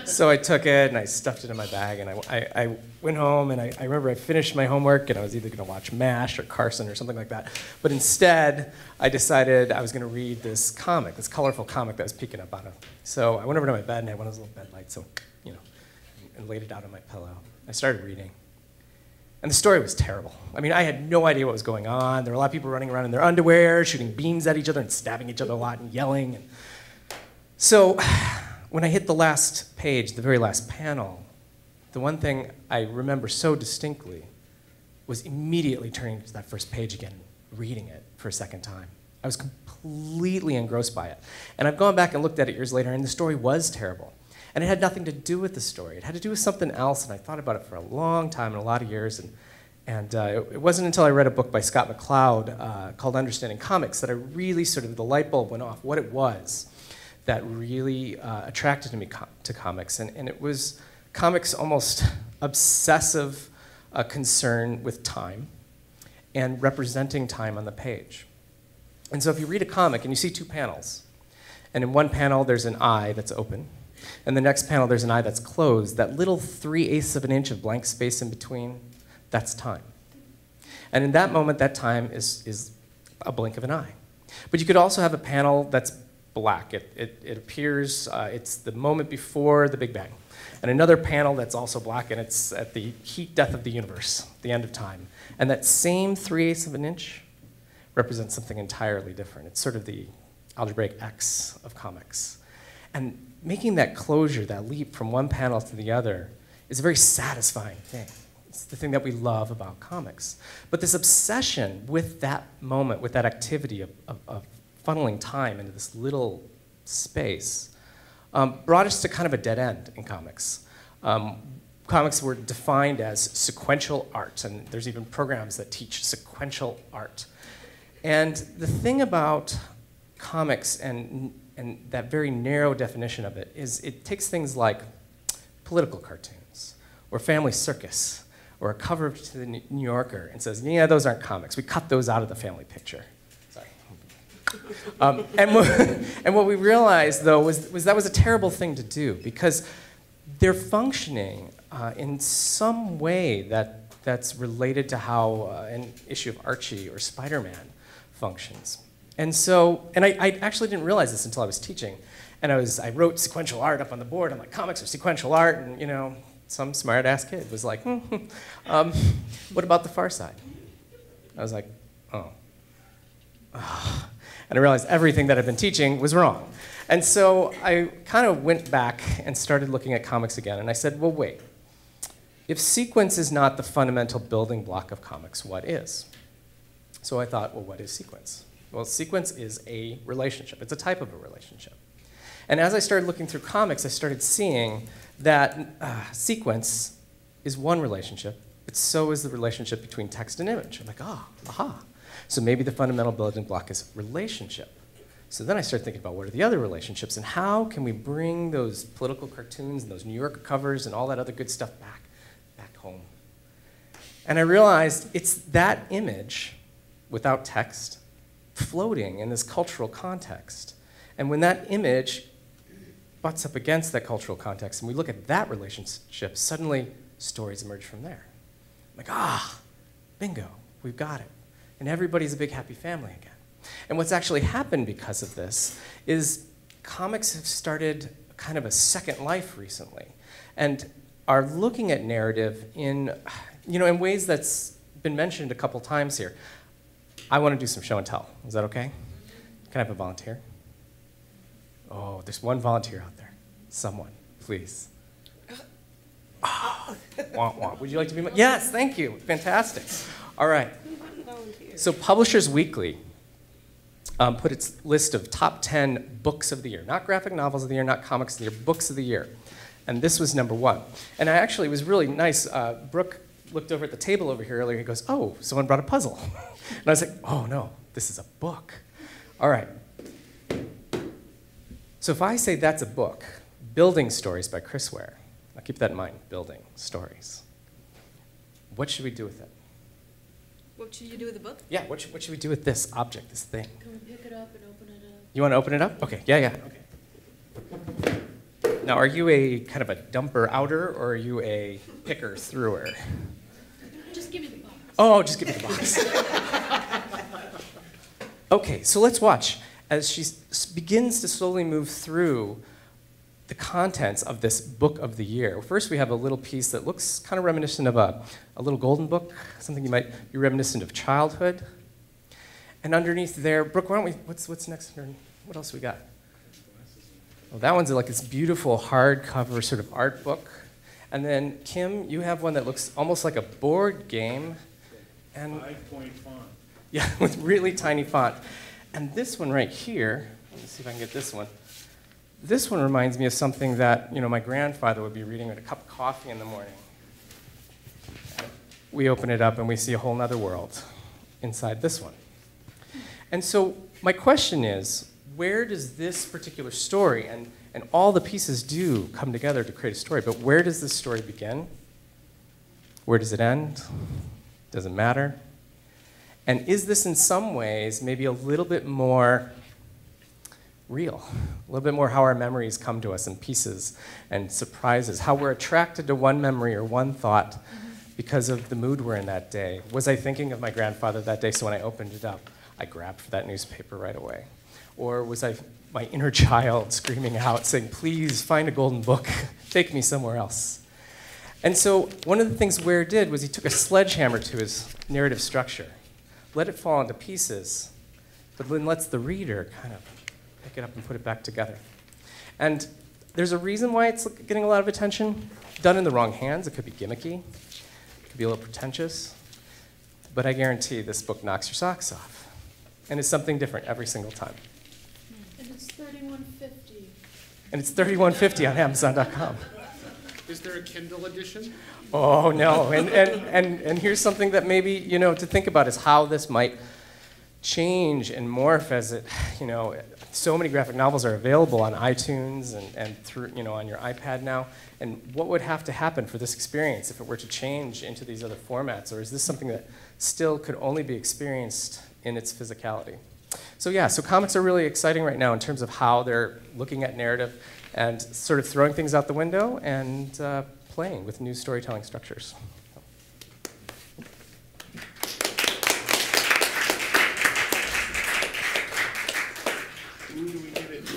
So I took it and I stuffed it in my bag, and I went home, and I remember I finished my homework, and I was either going to watch MASH or Carson or something like that. But instead, I decided I was going to read this comic, this colorful comic that was peeking up out of. So I went over to my bed, and I had one of those little bed lights, so, you know, and laid it out on my pillow. I started reading. And the story was terrible. I mean, I had no idea what was going on. There were a lot of people running around in their underwear, shooting beans at each other and stabbing each other a lot and yelling. And so when I hit the last page, the very last panel, the one thing I remember so distinctly was immediately turning to that first page again, reading it for a second time. I was completely engrossed by it. And I've gone back and looked at it years later, and the story was terrible. And it had nothing to do with the story. It had to do with something else, and I thought about it for a long time and a lot of years. And it wasn't until I read a book by Scott McCloud called Understanding Comics that I really sort of, the light bulb went off, what it was that really attracted me to comics. And it was comics' almost obsessive concern with time and representing time on the page. And so if you read a comic and you see two panels, and in one panel there's an eye that's open, and the next panel, there's an eye that's closed. That little 3/8 of an inch of blank space in between, that's time. And in that moment, that time is a blink of an eye. But you could also have a panel that's black. It appears, it's the moment before the Big Bang. And another panel that's also black, and it's at the heat death of the universe, the end of time. And that same 3/8 of an inch represents something entirely different. It's sort of the algebraic X of comics. And making that closure, that leap from one panel to the other, is a very satisfying thing. It's the thing that we love about comics. But this obsession with that moment, with that activity of funneling time into this little space, brought us to kind of a dead end in comics. Comics were defined as sequential art, and there's even programs that teach sequential art. And the thing about comics and that very narrow definition of it is it takes things like political cartoons or Family Circus or a cover to the New Yorker and says, yeah, those aren't comics. We cut those out of the family picture. Sorry. And what we realized, though, was that was a terrible thing to do because they're functioning in some way that's related to how an issue of Archie or Spider-Man functions. And so, and I actually didn't realize this until I was teaching. And I wrote sequential art up on the board. I'm like, comics are sequential art. And, you know, some smart-ass kid was like, what about the Far Side? I was like, oh. And I realized everything that I'd been teaching was wrong. And so I kind of went back and started looking at comics again. And I said, well, wait. If sequence is not the fundamental building block of comics, what is? So I thought, well, what is sequence? Well, sequence is a relationship. It's a type of a relationship. And as I started looking through comics, I started seeing that sequence is one relationship, but so is the relationship between text and image. I'm like, aha. So maybe the fundamental building block is relationship. So then I started thinking about what are the other relationships and how can we bring those political cartoons and those New Yorker covers and all that other good stuff back home. And I realized it's that image without text floating in this cultural context. And when that image butts up against that cultural context and we look at that relationship, suddenly stories emerge from there. I'm like, bingo, we've got it. And everybody's a big happy family again. And what's actually happened because of this is comics have started kind of a second life recently and are looking at narrative in ways that's been mentioned a couple times here. I want to do some show and tell. Is that okay? Can I have a volunteer? Oh, there's one volunteer out there. Someone, please. Wah, wah. Would you like to be my? Yes, thank you. Fantastic. All right. So Publishers Weekly put its list of top 10 books of the year. Not graphic novels of the year, not comics of the year, books of the year. And this was #1. And it was really nice. Brooke looked over at the table over here earlier. He goes, oh, someone brought a puzzle. And I was like, oh, no, this is a book. All right. So if I say that's a book, Building Stories by Chris Ware, now keep that in mind, Building Stories. What should we do with it? What should you do with the book? Yeah, what should we do with this object, this thing? Can we pick it up and open it up? You want to open it up? Okay, yeah. Okay. Now, are you a kind of a dumper outer, or are you a picker througher? Just give me the box. Oh, just give me the box. Okay, so let's watch as she begins to slowly move through the contents of this book of the year. First, we have a little piece that looks kind of reminiscent of a little golden book, something you might be reminiscent of childhood. And underneath there, Brooke, why don't we, what's next? What else we got? Well, that one's like this beautiful hardcover sort of art book. And then, Kim, you have one that looks almost like a board game. And 5-point font. yeah, with really tiny font. And this one right here, let's see if I can get this one. This one reminds me of something that, you know, my grandfather would be reading with a cup of coffee in the morning. We open it up and we see a whole other world inside this one. And so my question is, where does this particular story, and all the pieces do come together to create a story, but where does this story begin? Where does it end? Does it matter? And is this in some ways maybe a little bit more real, a little bit more how our memories come to us in pieces and surprises, how we're attracted to one memory or one thought because of the mood we're in that day? Was I thinking of my grandfather that day, so when I opened it up, I grabbed for that newspaper right away? Or was I my inner child screaming out, saying, please find a golden book, take me somewhere else? And so one of the things Ware did was he took a sledgehammer to his narrative structure, let it fall into pieces, but then lets the reader kind of pick it up and put it back together. And there's a reason why it's getting a lot of attention. Done in the wrong hands, it could be gimmicky, it could be a little pretentious, but I guarantee this book knocks your socks off. And it's something different every single time. And it's $31.50. And it's $31.50 on Amazon.com. Is there a Kindle edition? Oh, no. And here's something that maybe, you know, to think about is how this might change and morph as it, you know, so many graphic novels are available on iTunes and through, you know, on your iPad now. And what would have to happen for this experience if it were to change into these other formats? Or is this something that still could only be experienced in its physicality? So yeah, so comics are really exciting right now in terms of how they're looking at narrative and sort of throwing things out the window and playing with new storytelling structures. Who do we give it to?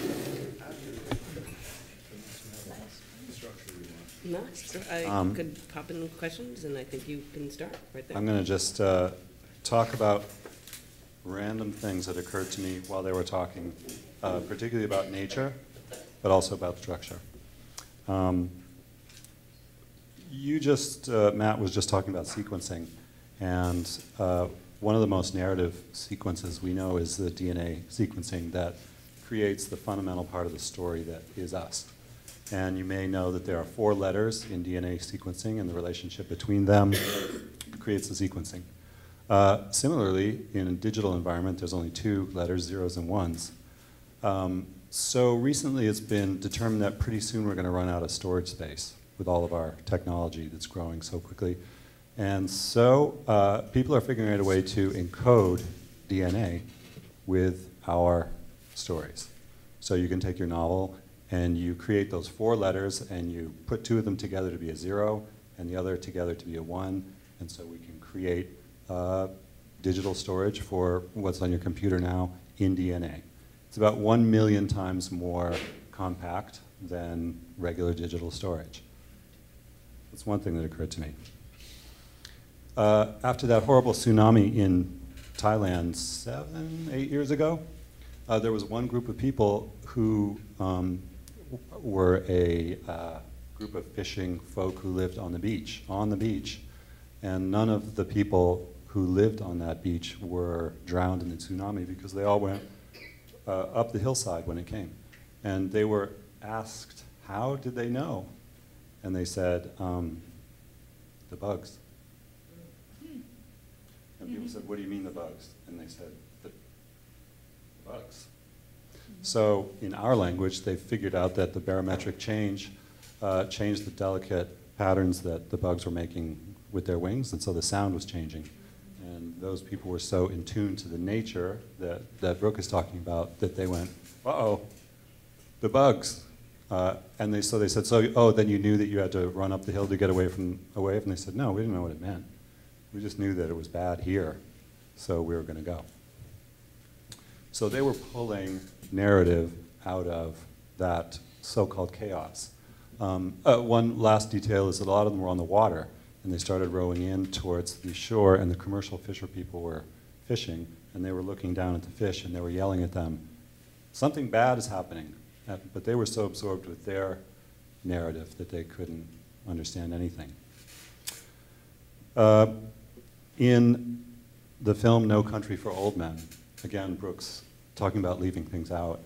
No, so I could pop in questions, and I think you can start right there. I'm going to just talk about random things that occurred to me while they were talking, particularly about nature, but also about structure. Matt was just talking about sequencing, and one of the most narrative sequences we know is the DNA sequencing that creates the fundamental part of the story that is us. And you may know that there are 4 letters in DNA sequencing, and the relationship between them creates the sequencing. Similarly, in a digital environment, there's only 2 letters, 0s and 1s. So recently it's been determined that pretty soon we're going to run out of storage space with all of our technology that's growing so quickly. And so people are figuring out a way to encode DNA with our stories. So you can take your novel and you create those 4 letters and you put 2 of them together to be a 0 and the other together to be a 1. And so we can create digital storage for what's on your computer now in DNA. It's about 1 million times more compact than regular digital storage. That's one thing that occurred to me. After that horrible tsunami in Thailand 7, 8 years ago, there was one group of people who were a group of fishing folk who lived on the beach, and none of the people who lived on that beach were drowned in the tsunami because they all went up the hillside when it came. And they were asked, how did they know? And they said, the bugs. And people said, what do you mean the bugs? And they said, the bugs. So in our language, they figured out that the barometric change changed the delicate patterns that the bugs were making with their wings, and so the sound was changing. And those people were so in tune to the nature that Brooke is talking about that they went, uh-oh, the bugs. So they said, so, oh, then you knew that you had to run up the hill to get away from a wave? And they said, no, we didn't know what it meant. We just knew that it was bad here, so we were going to go. So they were pulling narrative out of that so-called chaos. One last detail is that a lot of them were on the water, and they started rowing in towards the shore, and the commercial fisher people were fishing, and they were looking down at the fish, and they were yelling at them, something bad is happening. But they were so absorbed with their narrative that they couldn't understand anything. In the film No Country for Old Men, again, Brooks talking about leaving things out,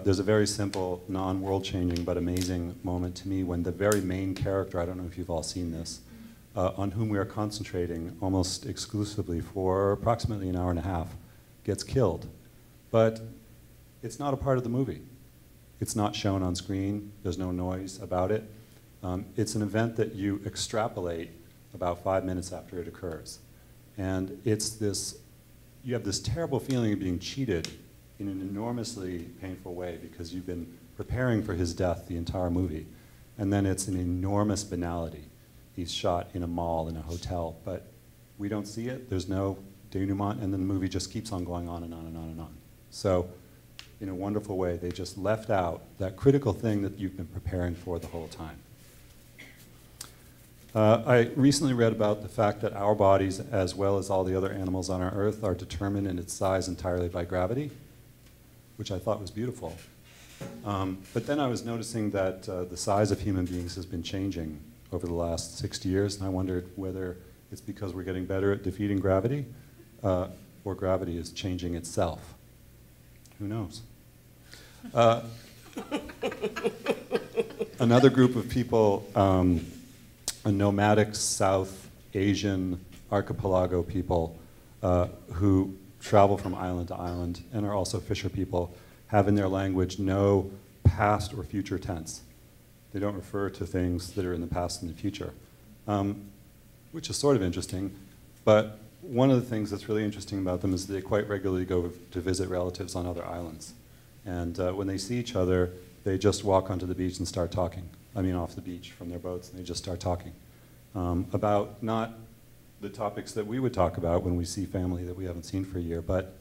there's a very simple, non-world-changing but amazing moment to me when the very main character, I don't know if you've all seen this, on whom we are concentrating almost exclusively for approximately an hour and a half, gets killed. But it's not a part of the movie. It's not shown on screen. There's no noise about it. It's an event that you extrapolate about 5 minutes after it occurs. And it's this, you have this terrible feeling of being cheated in an enormously painful way because you've been preparing for his death the entire movie. And then it's an enormous banality. He's shot in a mall, in a hotel, but we don't see it. There's no denouement, and then the movie just keeps on going on and on and on and on. So, in a wonderful way, they just left out that critical thing that you've been preparing for the whole time. I recently read about the fact that our bodies, as well as all the other animals on our Earth, are determined in its size entirely by gravity, which I thought was beautiful. But then I was noticing that the size of human beings has been changing over the last 60 years, and I wondered whether it's because we're getting better at defeating gravity, or gravity is changing itself. Who knows? Another group of people, a nomadic South Asian archipelago people who travel from island to island and are also fisher people, have in their language no past or future tense. They don't refer to things that are in the past and the future, which is sort of interesting. But one of the things that's really interesting about them is they quite regularly go to visit relatives on other islands. And when they see each other, they just walk onto the beach and start talking. I mean, off the beach from their boats, and they just start talking about not the topics that we would talk about when we see family that we haven't seen for a year, but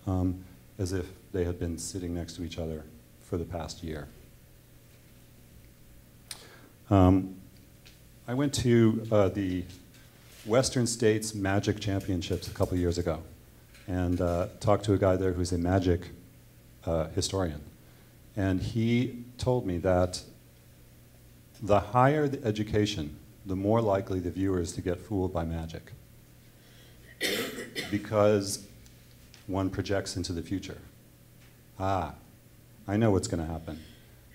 as if they had been sitting next to each other for the past year. I went to the Western States Magic Championships a couple years ago and talked to a guy there who's a magic historian. And he told me that the higher the education, the more likely the viewer is to get fooled by magic. Because one projects into the future. Ah, I know what's going to happen.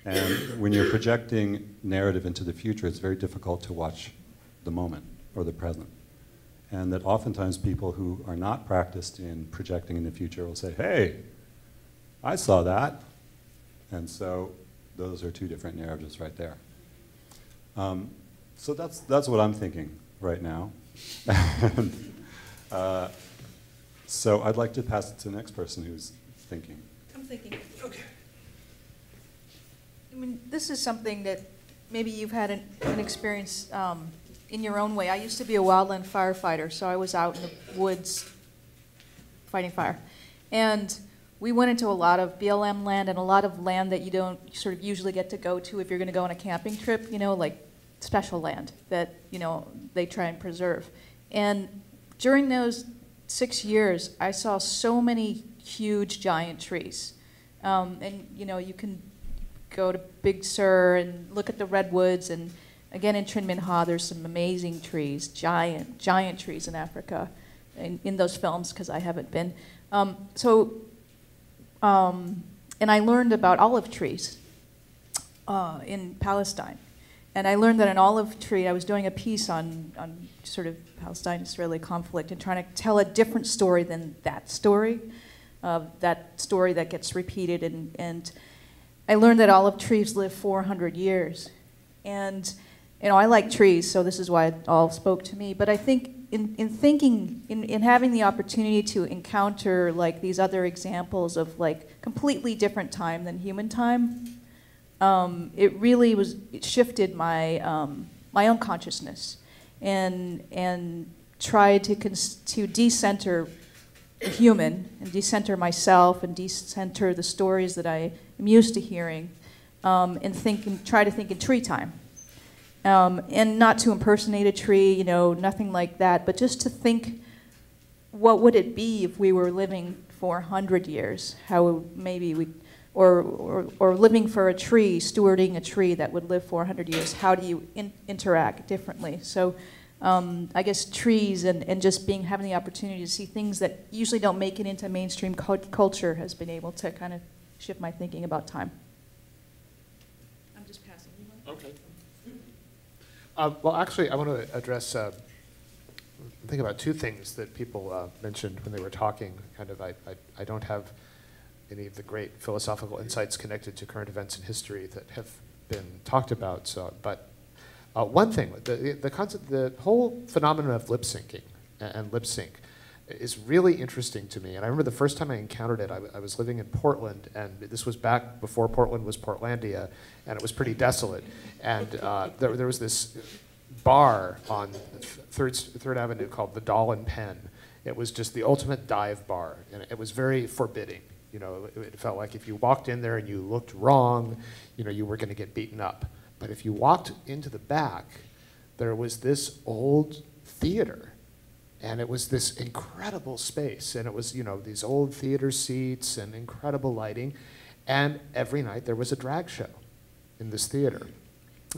And when you're projecting narrative into the future, it's very difficult to watch the moment or the present. And that oftentimes people who are not practiced in projecting in the future will say, hey, I saw that. And so those are two different narratives right there. So that's what I'm thinking right now. So I'd like to pass it to the next person who's thinking. I'm thinking. Okay. I mean, this is something that maybe you've had an experience in your own way. I used to be a wildland firefighter, so I was out in the woods fighting fire. And we went into a lot of BLM land and a lot of land that you don't sort of usually get to go to if you're going to go on a camping trip, you know, like special land that, you know, they try and preserve. And during those 6 years, I saw so many huge, giant trees. And, you know, you can go to Big Sur and look at the redwoods. And again, in Trin Minh Ha, there's some amazing trees, giant, giant trees in Africa, in those films, because I haven't been. And I learned about olive trees in Palestine. And I learned that an olive tree, I was doing a piece on sort of Palestine-Israeli conflict and trying to tell a different story than that story that gets repeated. And I learned that olive trees live 400 years. And, you know, I like trees, so this is why it all spoke to me. But I think in having the opportunity to encounter like these other examples of like completely different time than human time, it really it shifted my my own consciousness, and tried to decenter the human and decenter myself and decenter the stories that I am used to hearing, and try to think in tree time. And not to impersonate a tree, you know, nothing like that, but just to think, what would it be if we were living for 100 years? How maybe we, or living for a tree, stewarding a tree that would live for 100 years, how do you interact differently? So I guess trees and just having the opportunity to see things that usually don't make it into mainstream culture has been able to kind of shift my thinking about time. I'm just passing you one. Okay. Well, actually, I want to address, think about two things that people mentioned when they were talking. Kind of, I don't have any of the great philosophical insights connected to current events in history that have been talked about. So, but one thing, the concept, the whole phenomenon of lip syncing and lip sync is really interesting to me. And I remember the first time I encountered it, I was living in Portland, and this was back before Portland was Portlandia, and it was pretty desolate. And there was this bar on Third Avenue called the Doll and Pen. It was just the ultimate dive bar, and it was very forbidding. You know, it felt like if you walked in there and you looked wrong, you know, you were going to get beaten up. But if you walked into the back, there was this old theater. And it was this incredible space, and it was, you know, these old theater seats and incredible lighting, and every night there was a drag show in this theater.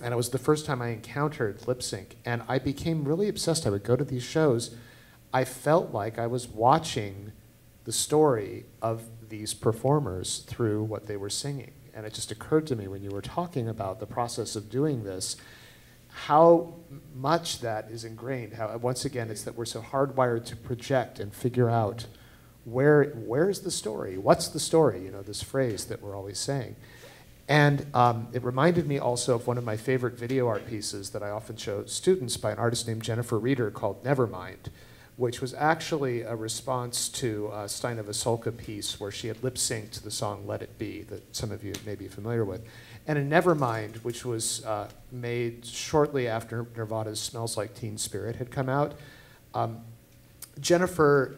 And it was the first time I encountered lip sync, and I became really obsessed. I would go to these shows. I felt like I was watching the story of these performers through what they were singing. And it just occurred to me when you were talking about the process of doing this, how much that is ingrained. How, once again, it's that we're so hardwired to project and figure out where's the story? What's the story? You know, this phrase that we're always saying. And it reminded me also of one of my favorite video art pieces that I often show students by an artist named Jennifer Reeder called Nevermind, which was actually a response to a Steina Vasulka piece where she had lip-synced the song Let It Be that some of you may be familiar with. And in Nevermind, which was made shortly after Nirvana's Smells Like Teen Spirit had come out, Jennifer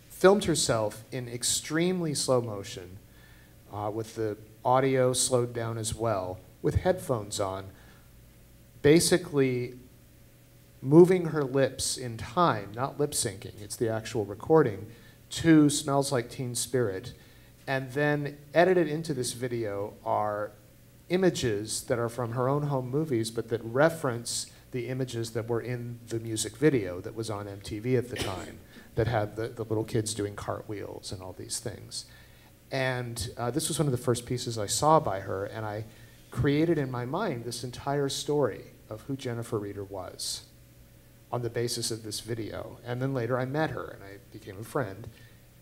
filmed herself in extremely slow motion with the audio slowed down as well, with headphones on, basically moving her lips in time, not lip syncing, it's the actual recording, to Smells Like Teen Spirit. And then edited into this video are images that are from her own home movies, but that reference the images that were in the music video that was on MTV at the time, that had the little kids doing cartwheels and all these things. And this was one of the first pieces I saw by her, and I created in my mind this entire story of who Jennifer Reeder was on the basis of this video. And then later I met her, and I became a friend.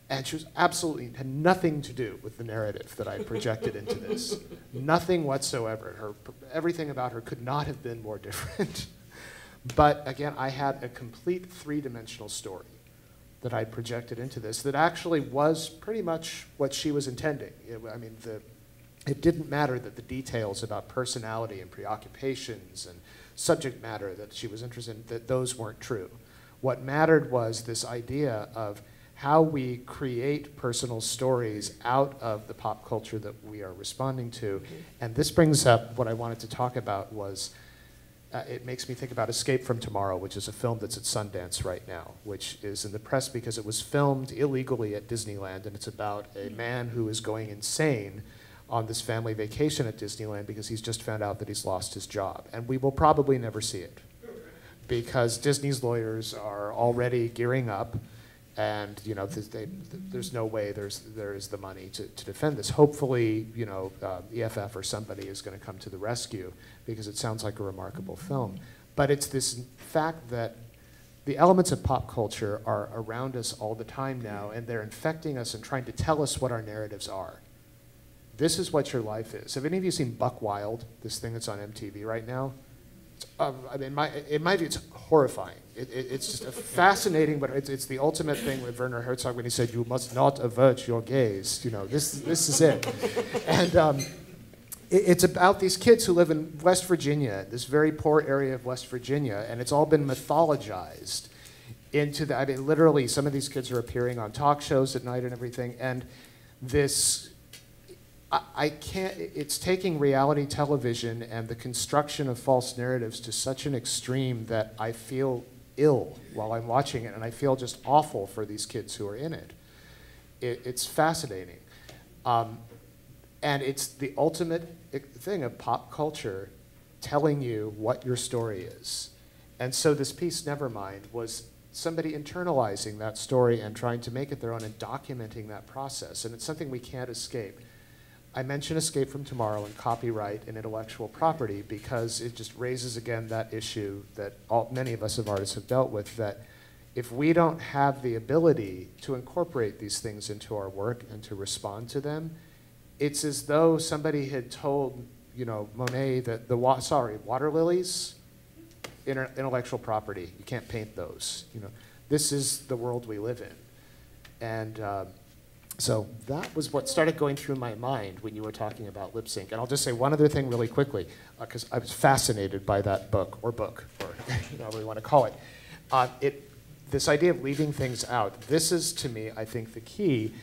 And she was absolutely, had nothing to do with the narrative that I projected into this. Nothing whatsoever. Everything about her could not have been more different. But again, I had a complete three-dimensional story that I projected into this that actually was pretty much what she was intending. It didn't matter that the details about personality and preoccupations and subject matter that she was interested in, that those weren't true. What mattered was this idea of how we create personal stories out of the pop culture that we are responding to. And this brings up what I wanted to talk about was, it makes me think about Escape from Tomorrow, which is a film that's at Sundance right now, which is in the press because it was filmed illegally at Disneyland, and it's about a man who is going insane on this family vacation at Disneyland because he's just found out that he's lost his job. And we will probably never see it because Disney's lawyers are already gearing up, and you know, there's no way there is the money to defend this. Hopefully, you know, EFF or somebody is going to come to the rescue because it sounds like a remarkable film. But it's this fact that the elements of pop culture are around us all the time now, and they're infecting us and trying to tell us what our narratives are. This is what your life is. Have any of you seen Buck Wild, this thing that's on MTV right now? In my view, it's horrifying. It's just a fascinating, but it's the ultimate thing with Werner Herzog when he said, "You must not avert your gaze." You know, this is it. And It's about these kids who live in West Virginia, this very poor area of West Virginia, and it's all been mythologized into the, I mean, literally, some of these kids are appearing on talk shows at night and everything, and this, I can't, it's taking reality television and the construction of false narratives to such an extreme that I feel ill while I'm watching it, and I feel just awful for these kids who are in it. It's fascinating. And it's the ultimate thing of pop culture telling you what your story is. And so this piece, Nevermind, was somebody internalizing that story and trying to make it their own and documenting that process. And it's something we can't escape. I mention Escape from Tomorrow and copyright and intellectual property because it just raises again that issue that many of us as artists have dealt with, that if we don't have the ability to incorporate these things into our work and to respond to them, it's as though somebody had told, you know, Monet that water lilies, intellectual property. You can't paint those. You know, this is the world we live in, and so that was what started going through my mind when you were talking about lip sync. And I'll just say one other thing really quickly, because I was fascinated by that book, or whatever you want to call it. This idea of leaving things out. This is, to me, I think, the key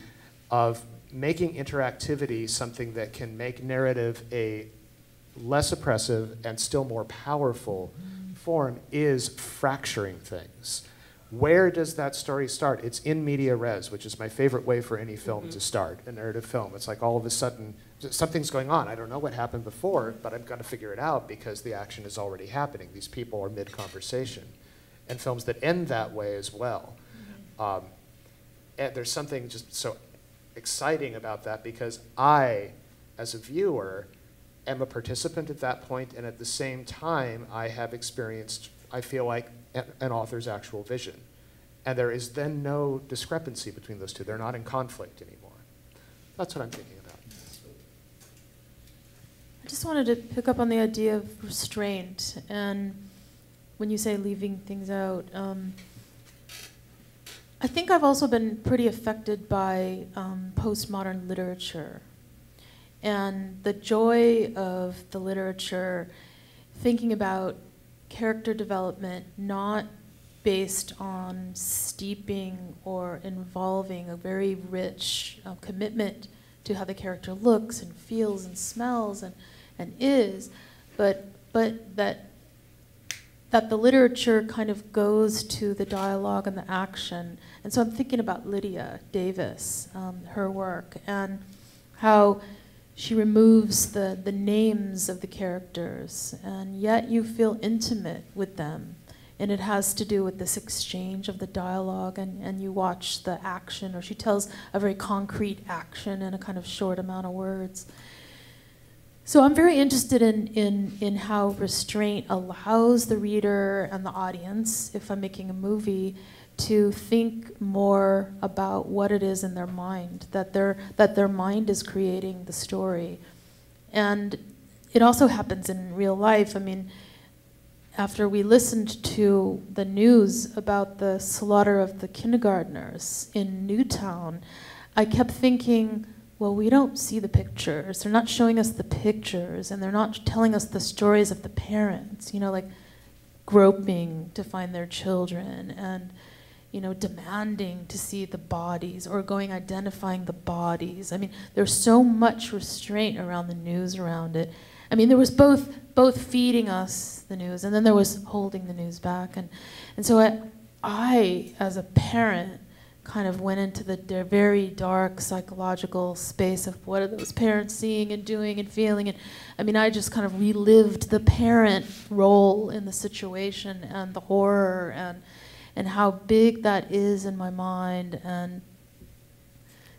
of making interactivity something that can make narrative a less oppressive and still more powerful form is fracturing things. Where does that story start? It's in media res, which is my favorite way for any film to start, a narrative film. It's like all of a sudden, something's going on. I don't know what happened before, but I've got to figure it out because the action is already happening. These people are mid-conversation. And films that end that way as well. And there's something just so exciting about that because I, as a viewer, am a participant at that point, and at the same time, I have experienced, I feel like, an author's actual vision. And there is then no discrepancy between those two. They're not in conflict anymore. That's what I'm thinking about. I just wanted to pick up on the idea of restraint, and when you say leaving things out, I think I've also been pretty affected by postmodern literature and the joy of the literature thinking about character development not based on steeping or involving a very rich commitment to how the character looks and feels and smells and is, but that the literature kind of goes to the dialogue and the action. And so I'm thinking about Lydia Davis, her work, and how she removes the names of the characters, and yet you feel intimate with them. And it has to do with this exchange of the dialogue, and you watch the action, or she tells a very concrete action in a kind of short amount of words. So I'm very interested in how restraint allows the reader and the audience, if I'm making a movie, to think more about what it is in their mind, that their mind is creating the story. And it also happens in real life. I mean, after we listened to the news about the slaughter of the kindergartners in Newtown, I kept thinking, well, we don't see the pictures. They're not showing us the pictures, and they're not telling us the stories of the parents, you know, like groping to find their children and, you know, demanding to see the bodies or going identifying the bodies. I mean, there's so much restraint around the news around it. I mean, there was both feeding us the news, and then there was holding the news back. And so I, as a parent, kind of went into the very dark psychological space of what are those parents seeing and doing and feeling. And I mean, I just kind of relived the parent role in the situation and the horror and how big that is in my mind. And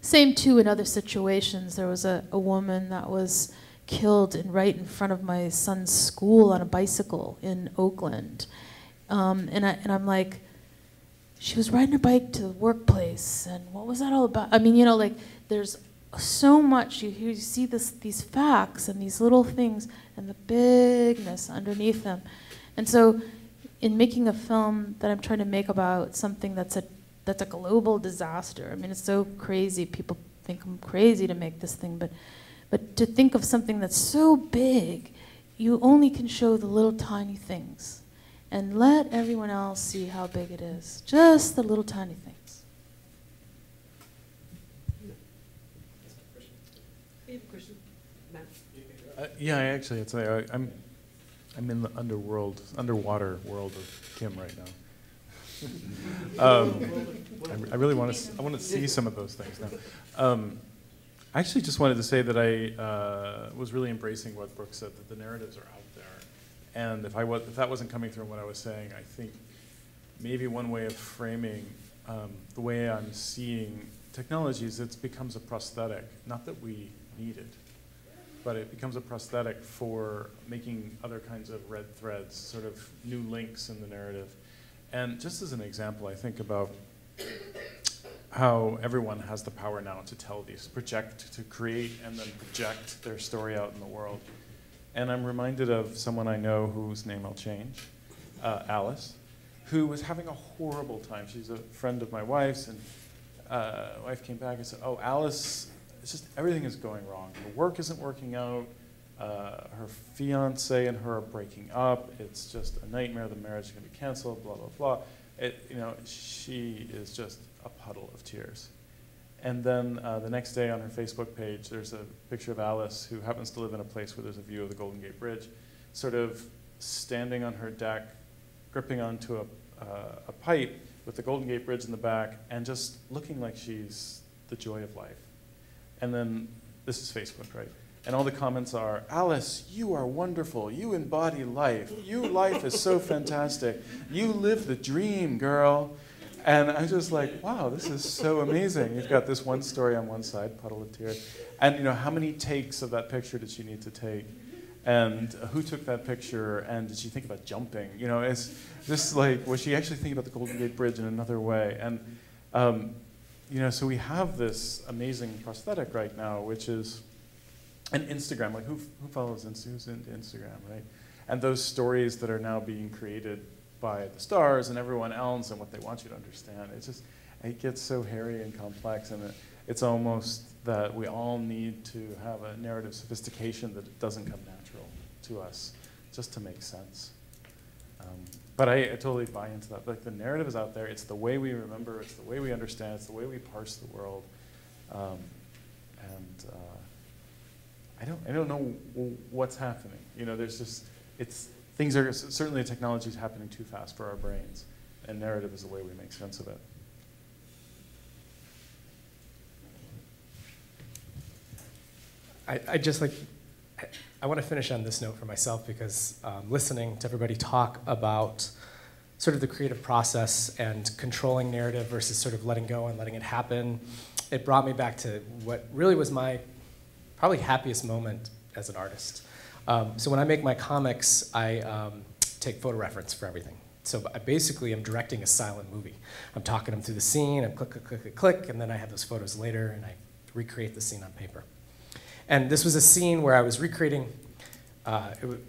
same too in other situations. There was a woman that was killed right in front of my son's school on a bicycle in Oakland. And I'm like, she was riding her bike to the workplace, and what was that all about? I mean, you know, like, there's so much. You see these facts and these little things and the bigness underneath them. And so in making a film that I'm trying to make about something that's a global disaster, I mean, it's so crazy. People think I'm crazy to make this thing, But to think of something that's so big, you only can show the little tiny things. And let everyone else see how big it is. Just the little tiny things. Yeah, actually, I'm in the underwater world of Kim right now. I really want to see some of those things now. I actually just wanted to say that I was really embracing what Brooke said, that the narratives are out there. And if that wasn't coming through in what I was saying, I think maybe one way of framing the way I'm seeing technology is it becomes a prosthetic. Not that we need it, but it becomes a prosthetic for making other kinds of red threads, sort of new links in the narrative. And just as an example, I think about how everyone has the power now to tell these, to create and then project their story out in the world. And I'm reminded of someone I know whose name I'll change, Alice, who was having a horrible time. She's a friend of my wife's, and wife came back and said, oh, Alice, it's just everything is going wrong. Her work isn't working out. Her fiance and her are breaking up. It's just a nightmare. The marriage is going to be canceled, blah, blah, blah. She is just a puddle of tears. And then the next day on her Facebook page, there's a picture of Alice, who happens to live in a place where there's a view of the Golden Gate Bridge, sort of standing on her deck, gripping onto a pipe with the Golden Gate Bridge in the back, and just looking like she's the joy of life. And then, this is Facebook, right? And all the comments are, Alice, you are wonderful. You embody life. Life is so fantastic. You live the dream, girl. And I'm just like, wow, this is so amazing. You've got this one story on one side, puddle of tears. And how many takes of that picture did she need to take? And who took that picture? And did she think about jumping? It's just like, was she actually thinking about the Golden Gate Bridge in another way? And, so we have this amazing prosthetic right now, which is an Instagram. Like, who follows who's into Instagram, right? And those stories that are now being created by the stars and everyone else and what they want you to understand. It gets so hairy and complex, and it's almost that we all need to have a narrative sophistication that doesn't come natural to us just to make sense. But I totally buy into that. Like, the narrative is out there. It's the way we remember. It's the way we understand. It's the way we parse the world. I don't know what's happening. Things are, certainly technology is happening too fast for our brains, and narrative is the way we make sense of it. I want to finish on this note for myself, because listening to everybody talk about sort of the creative process and controlling narrative versus sort of letting go and letting it happen, it brought me back to what really was my probably happiest moment as an artist. So when I make my comics, I take photo reference for everything. So I basically am directing a silent movie. I'm talking them through the scene, and click, click, click, click, click, and then I have those photos later, and I recreate the scene on paper. And this was a scene where I was recreating,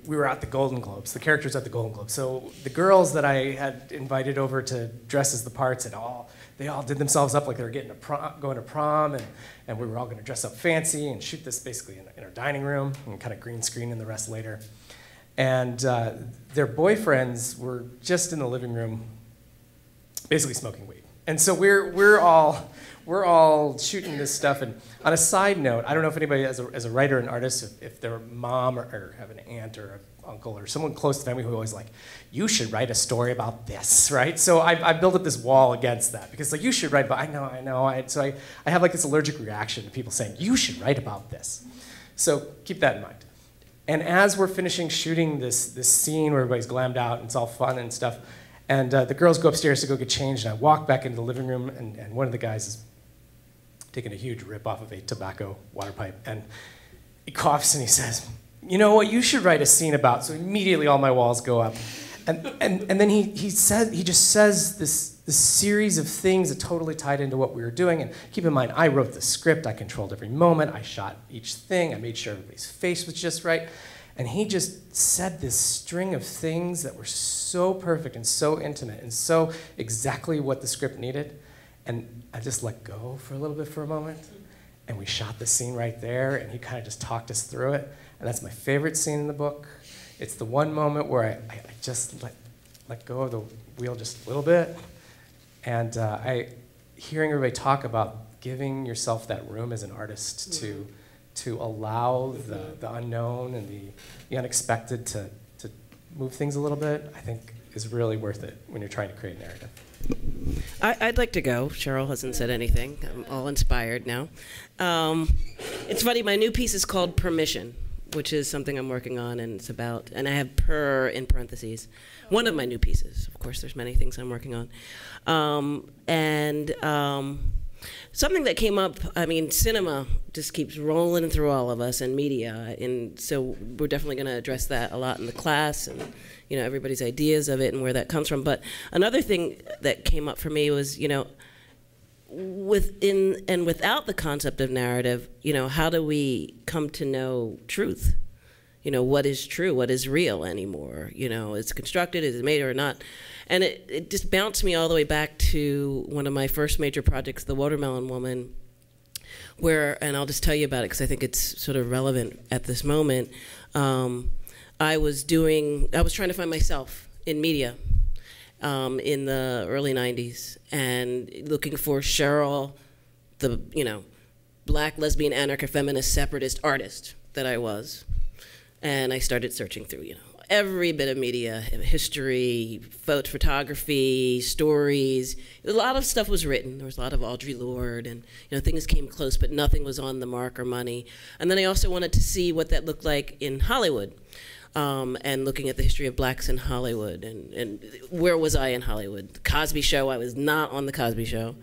we were at the Golden Globes, the characters at the Golden Globes. So the girls that I had invited over to dress as the parts they all did themselves up like they were going to prom, and we were all going to dress up fancy and shoot this basically in our dining room and kind of green screen and the rest later. And their boyfriends were just in the living room basically smoking weed. And so we're all shooting this stuff. And on a side note, I don't know if anybody, as a writer and artist, if their mom or have an aunt or an uncle or someone close to family who always like, you should write a story about this, right? So I built up this wall against that, because like, you should write about, I know. So I have like this allergic reaction to people saying, you should write about this. So keep that in mind. And as we're finishing shooting this scene where everybody's glammed out and it's all fun and stuff, and the girls go upstairs to go get changed, and I walk back into the living room, and one of the guys is taking a huge rip off of a tobacco water pipe, and he coughs and he says, you know what you should write a scene about? So immediately all my walls go up. And then he just says this series of things that totally tied into what we were doing. And keep in mind, I wrote the script, I controlled every moment, I shot each thing, I made sure everybody's face was just right. And he just said this string of things that were so perfect and so intimate and so exactly what the script needed. And I just let go for a little bit for a moment. and we shot the scene right there, and he kind of just talked us through it. And that's my favorite scene in the book. It's the one moment where I just let go of the wheel just a little bit. And hearing everybody talk about giving yourself that room as an artist to allow the unknown and the unexpected to move things a little bit, I think is really worth it when you're trying to create a narrative. I'd like to go. Cheryl hasn't said anything. I'm all inspired now. It's funny, my new piece is called Permission, which is something I'm working on, and it's about, and I have per in parentheses. One of my new pieces. Of course, there's many things I'm working on. Something that came up, I mean, cinema just keeps rolling through all of us, and media, and so we're definitely going to address that a lot in the class, and everybody's ideas of it and where that comes from. But another thing that came up for me was, within and without the concept of narrative, how do we come to know truth? What is true, what is real anymore? It's constructed, is it made or not? And it just bounced me all the way back to one of my first major projects, The Watermelon Woman, where, and I'll just tell you about it because I think it's sort of relevant at this moment. I was trying to find myself in media in the early 90s and looking for Cheryl, the, black, lesbian, anarchist, feminist, separatist artist that I was. And I started searching through, every bit of media, history, photography, stories. A lot of stuff was written. There was a lot of Audre Lorde, and things came close, but nothing was on the mark or money. And then I also wanted to see what that looked like in Hollywood, and looking at the history of blacks in Hollywood, and where was I in Hollywood? The Cosby Show, I was not on the Cosby Show.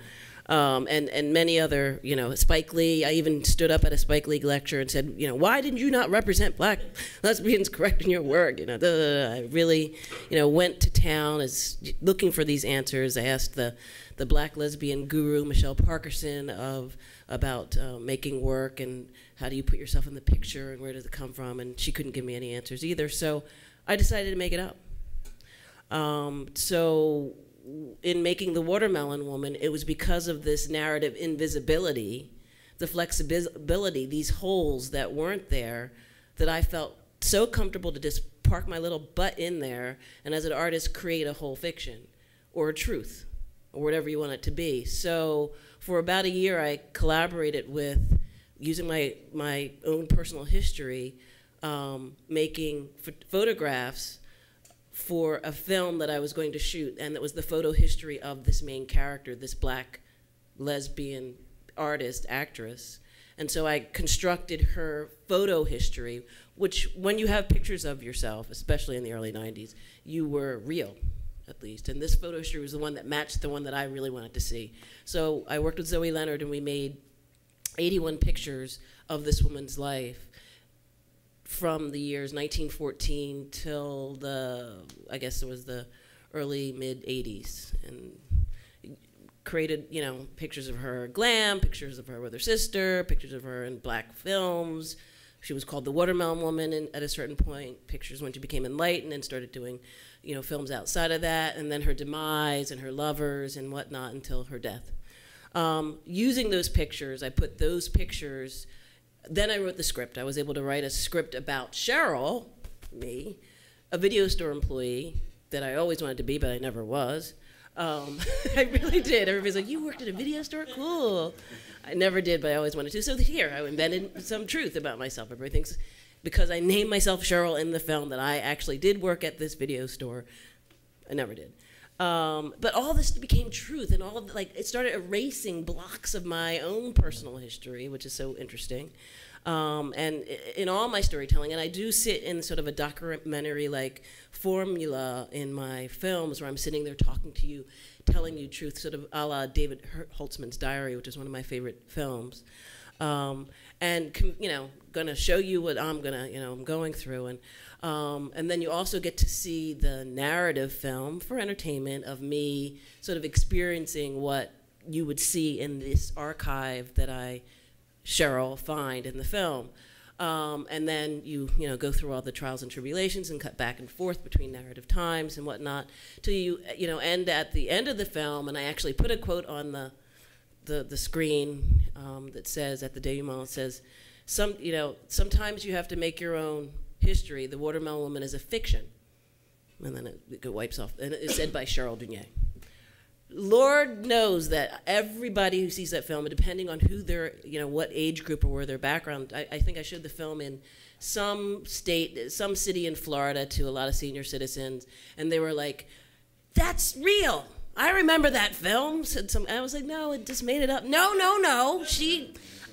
And many other, Spike Lee, I even stood up at a Spike Lee lecture and said, why didn't you not represent black lesbians correct in your work? I really, went to town as looking for these answers. I asked the black lesbian guru, Michelle Parkerson, about making work and how do you put yourself in the picture and where does it come from, and she couldn't give me any answers either. So I decided to make it up. In making The Watermelon Woman, it was because of this narrative invisibility, the flexibility, these holes that weren't there, that I felt so comfortable to just park my little butt in there and as an artist create a whole fiction or a truth or whatever you want it to be. So for about a year I collaborated with, using my own personal history, making photographs for a film that I was going to shoot, and it was the photo history of this main character, this black lesbian artist, actress. And so I constructed her photo history, which when you have pictures of yourself, especially in the early 90s, you were real, at least. And this photo history was the one that matched the one that I really wanted to see. So I worked with Zoe Leonard, and we made 81 pictures of this woman's life from the years 1914 till I guess it was the early mid-80s, and created, pictures of her glam, pictures of her with her sister, pictures of her in black films. She was called the Watermelon Woman at a certain point, pictures when she became enlightened and started doing, films outside of that, and then her demise and her lovers and whatnot until her death. Using those pictures, I put those pictures. Then I wrote the script. I was able to write a script about Cheryl, me, a video store employee that I always wanted to be, but I never was. I really did. Everybody's like, you worked at a video store? Cool. I never did, but I always wanted to. So here, I invented some truth about myself. Everybody thinks, because I named myself Cheryl in the film, that I actually did work at this video store. I never did. But all this became truth, and all of it started erasing blocks of my own personal history, which is so interesting. And in all my storytelling, and I do sit in sort of a documentary-like formula in my films where I'm sitting there talking to you, telling you truth, sort of a la David Holtzman's Diary, which is one of my favorite films. And gonna show you what I'm going through, and then you also get to see the narrative film for entertainment of me sort of experiencing what you would see in this archive that Cheryl, find in the film. And then you go through all the trials and tribulations and cut back and forth between narrative times and whatnot till you end at the end of the film, and I actually put a quote on the screen that says, at the denouement, it says, sometimes you have to make your own history. The Watermelon Woman is a fiction. And then it wipes off. And it's said by Cheryl Dunier. Lord knows that everybody who sees that film, depending on who they're, what age group or where their background, I think I showed the film in some state, some city in Florida to a lot of senior citizens, and they were like, "That's real. I remember that film." I was like, "No, it just made it up." No.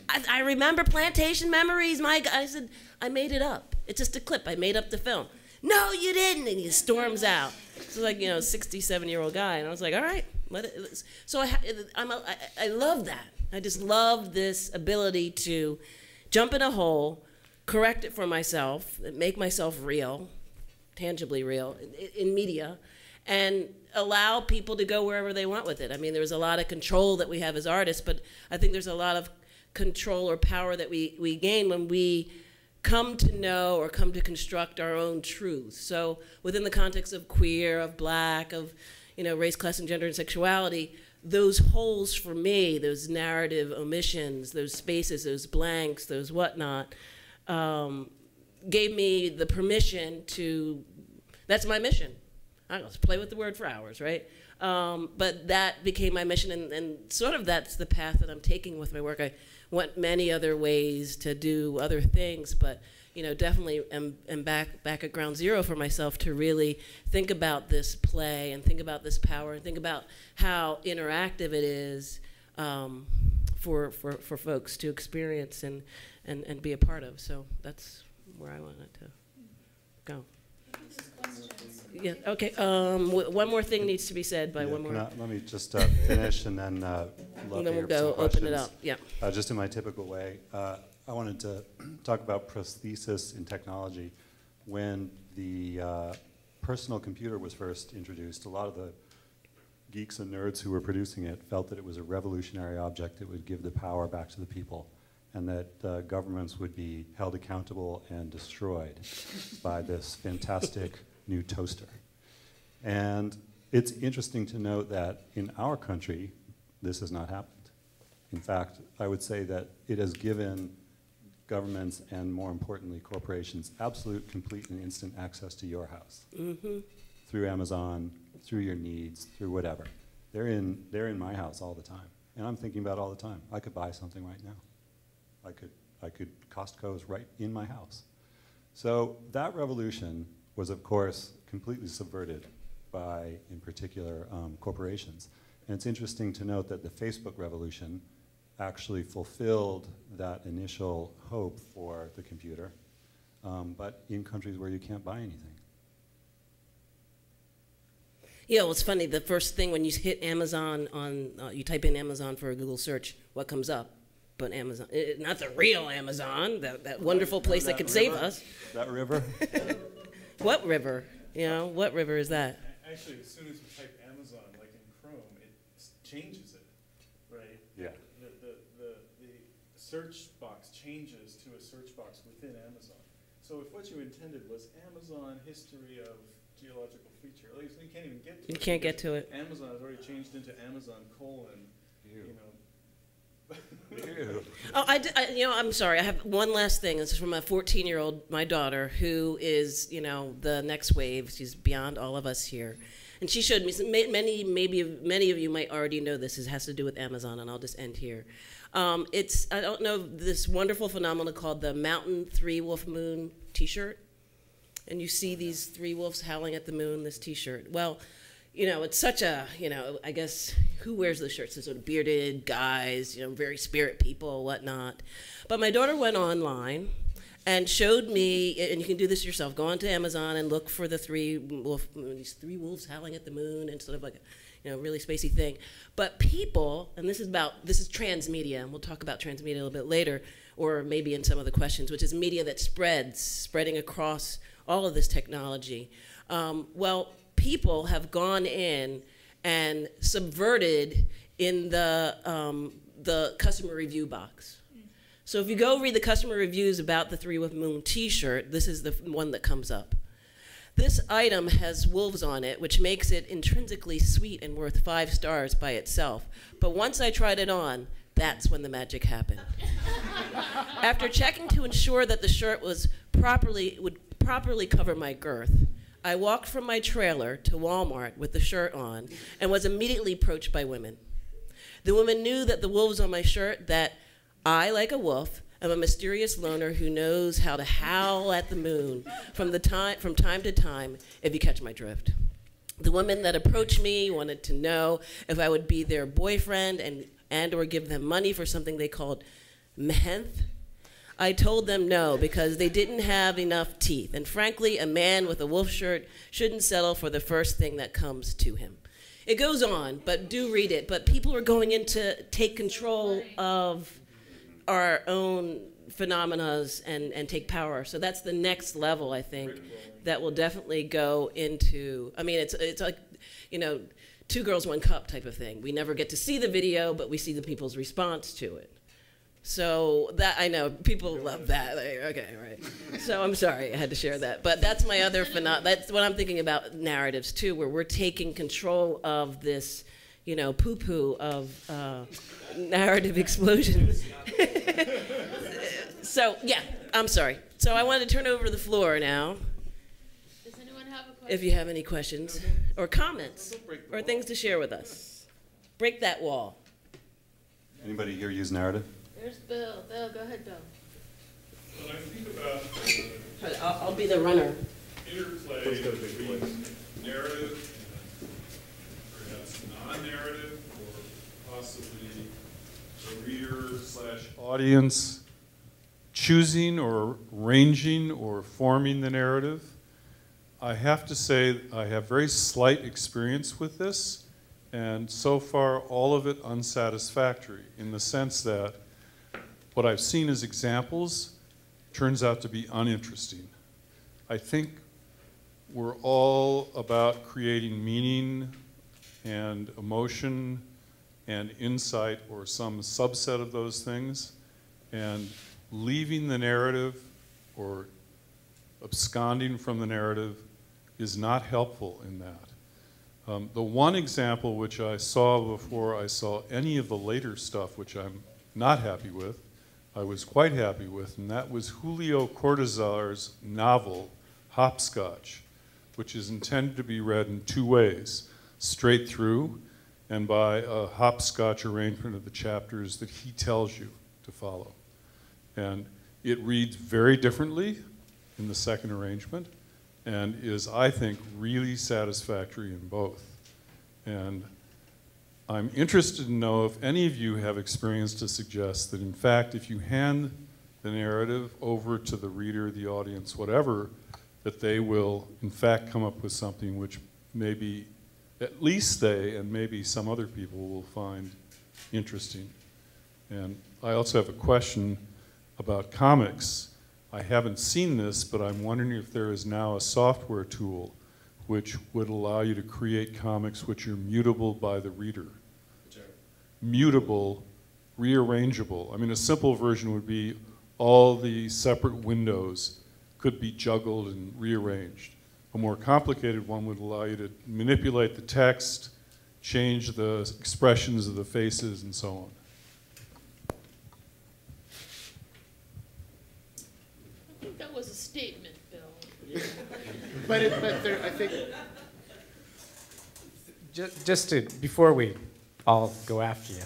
I remember Plantation Memories. I said, "I made it up. It's just a clip. I made up the film." "No, you didn't," and he storms out. So like, 67-year-old guy, and I was like, "All right, let it." So I love that. I just love this ability to jump in a hole, correct it for myself, make myself real, tangibly real in media, and allow people to go wherever they want with it. I mean, there's a lot of control that we have as artists, but I think there's a lot of control or power that we gain when we come to know or come to construct our own truth. So within the context of queer, of black, of race, class, and gender and sexuality, those holes for me, those narrative omissions, those spaces, those blanks, those whatnot, gave me the permission to, that's my mission. I don't know, play with the word for hours, right? But that became my mission, and sort of that's the path that I'm taking with my work. I went many other ways to do other things, but definitely am back at ground zero for myself to really think about this play and think about this power and think about how interactive it is for folks to experience and be a part of. So that's where I wanted to go. Yeah. Okay. One more thing needs to be said by one more. Let me just finish, and then love and then we'll to go hear some open it questions. up. Yeah. Just in my typical way, I wanted to talk about prosthesis in technology. When the personal computer was first introduced, a lot of the geeks and nerds who were producing it felt that it was a revolutionary object that would give the power back to the people, and that governments would be held accountable and destroyed by this fantastic new toaster. And it's interesting to note that in our country, this has not happened. In fact, I would say that it has given governments and, more importantly, corporations absolute, complete, and instant access to your house. Mm-hmm. Through Amazon, through your needs, through whatever. They're in my house all the time. And I'm thinking about it all the time. I could buy something right now. I could Costco's right in my house. So that revolution was, of course, completely subverted by, in particular, corporations. And it's interesting to note that the Facebook revolution actually fulfilled that initial hope for the computer, but in countries where you can't buy anything. Yeah, well, it's funny. The first thing when you hit Amazon you type in Amazon for a Google search, what comes up? But Amazon, not the real Amazon, that wonderful place that could save us. That river? What river? What river is that? Actually, as soon as you type Amazon, like in Chrome, it changes it, right? Yeah. The search box changes to a search box within Amazon. So if what you intended was Amazon history of geological feature, at least you can't even get to it. You can't get to it. Amazon has already changed into Amazon : Oh, I'm sorry. I have one last thing. This is from a 14-year-old, my daughter, who is, the next wave. She's beyond all of us here. And she showed me, many of you might already know this. It has to do with Amazon, and I'll just end here. I don't know, this wonderful phenomenon called the Mountain 3 Wolf Moon t-shirt. And you see these 3 wolves howling at the moon, this t-shirt. Well, it's such a, I guess, who wears those shirts? Those sort of bearded guys, very spirit people, whatnot. But my daughter went online and showed me, and you can do this yourself, go onto Amazon and look for the these 3 wolves howling at the moon, and sort of like a, really spacey thing. But people, and this is transmedia, and we'll talk about transmedia a little bit later, or maybe in some of the questions, which is media that spreading across all of this technology. People have gone in and subverted in the customer review box. So if you go read the customer reviews about the 3 Wolf Moon t-shirt, this is the one that comes up. This item has wolves on it, which makes it intrinsically sweet and worth 5 stars by itself. But once I tried it on, that's when the magic happened. After checking to ensure that the shirt would properly cover my girth, I walked from my trailer to Walmart with the shirt on and was immediately approached by women. The women knew that the wolves on my shirt, that I, like a wolf, am a mysterious loner who knows how to howl at the moon from time to time, if you catch my drift. The women that approached me wanted to know if I would be their boyfriend and or give them money for something they called mehent. I told them no, because they didn't have enough teeth. And frankly, a man with a wolf shirt shouldn't settle for the first thing that comes to him. It goes on, but do read it. But people are going in to take control of our own phenomena and take power. So that's the next level, I think, that will definitely go into, I mean, it's like, you know, 2 girls, 1 cup type of thing. We never get to see the video, but we see the people's response to it. So that, I know, people love that. Okay, right. So I'm sorry, I had to share that. But that's my other that's what I'm thinking about narratives too, where we're taking control of this, you know, poo-poo of narrative explosion. So, yeah, I'm sorry. So I want to turn over the floor now. Does anyone have a question? If you have any questions or comments or things to share with us. Break that wall. Anybody here use narrative? There's Bill. Bill, go ahead, Bill. When I think about I'll be the runner. interplay between narrative and perhaps non-narrative, or possibly the reader/audience choosing or arranging or forming the narrative, I have to say I have very slight experience with this, and so far all of it unsatisfactory, in the sense that what I've seen as examples turns out to be uninteresting. I think we're all about creating meaning and emotion and insight, or some subset of those things, and leaving the narrative or absconding from the narrative is not helpful in that. The one example which I saw before I saw any of the later stuff, which I'm not happy with, I was quite happy with, and that was Julio Cortázar's novel, Hopscotch, which is intended to be read in 2 ways, straight through and by a hopscotch arrangement of the chapters that he tells you to follow. And it reads very differently in the second arrangement and is, I think, really satisfactory in both. And I'm interested to know if any of you have experience to suggest that, in fact, if you hand the narrative over to the reader, the audience, whatever, that they will, in fact, come up with something which maybe at least they and maybe some other people will find interesting. And I also have a question about comics. I haven't seen this, but I'm wondering if there is now a software tool which would allow you to create comics which are mutable by the reader. Mutable, rearrangeable. I mean, a simple version would be all the separate windows could be juggled and rearranged. A more complicated one would allow you to manipulate the text, change the expressions of the faces, and so on. I think that was a statement, Bill. But there, I think, Just to, before we all go after you,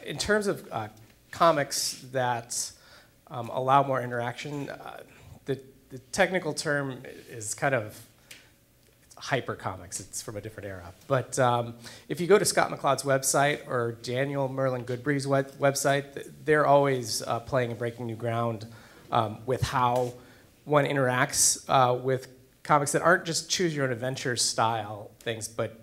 in terms of comics that allow more interaction, the technical term is kind of hypercomics. It's from a different era. But if you go to Scott McCloud's website or Daniel Merlin Goodbree's website, they're always playing and breaking new ground with how one interacts with comics that aren't just choose your own adventure style things, but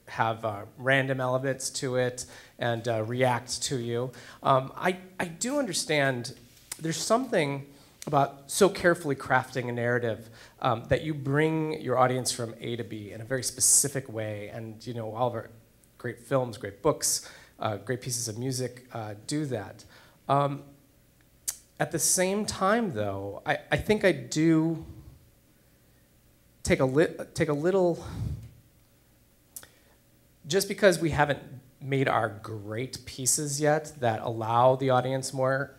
have random elements to it and react to you. I do understand there's something about so carefully crafting a narrative that you bring your audience from A to B in a very specific way, and you know, all of our great films, great books, great pieces of music do that. At At the same time, though, I think I do take a little, just because we haven't made our great pieces yet that allow the audience more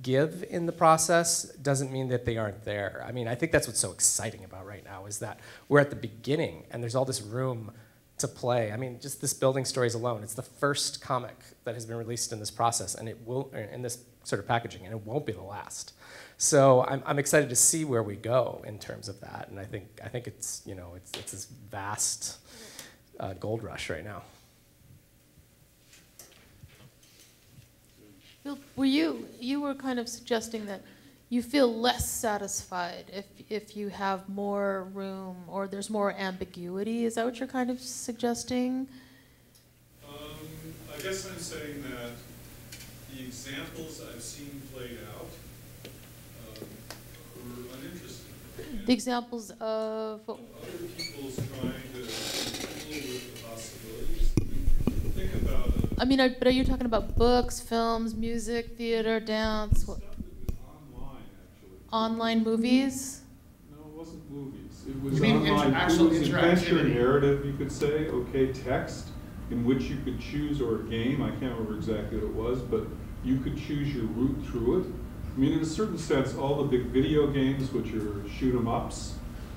give in the process doesn't mean that they aren't there. I mean, I think that's what's so exciting about right now is that we're at the beginning and there's all this room to play. I mean, just this Building Stories alone, it's the first comic that has been released in this process, and it will, in this sort of packaging, and it won't be the last. So I'm excited to see where we go in terms of that, and I think it's, you know, it's this vast gold rush right now. Were you were kind of suggesting that you feel less satisfied if you have more room or there's more ambiguity? Is that what you're kind of suggesting? I guess I'm saying that the examples I've seen played out were uninteresting. The examples of other people's trying to deal with the possibilities. Think about it. I mean, but are you talking about books, films, music, theater, dance? Stuff that was online, actually. Online movies? No, it wasn't movies. It was You mean online. actual It was adventure interactivity? narrative, you could say. Okay, text in which you could choose, or a game. I can't remember exactly what it was, but you could choose your route through it. I mean, in a certain sense, all the big video games, which are shoot 'em ups,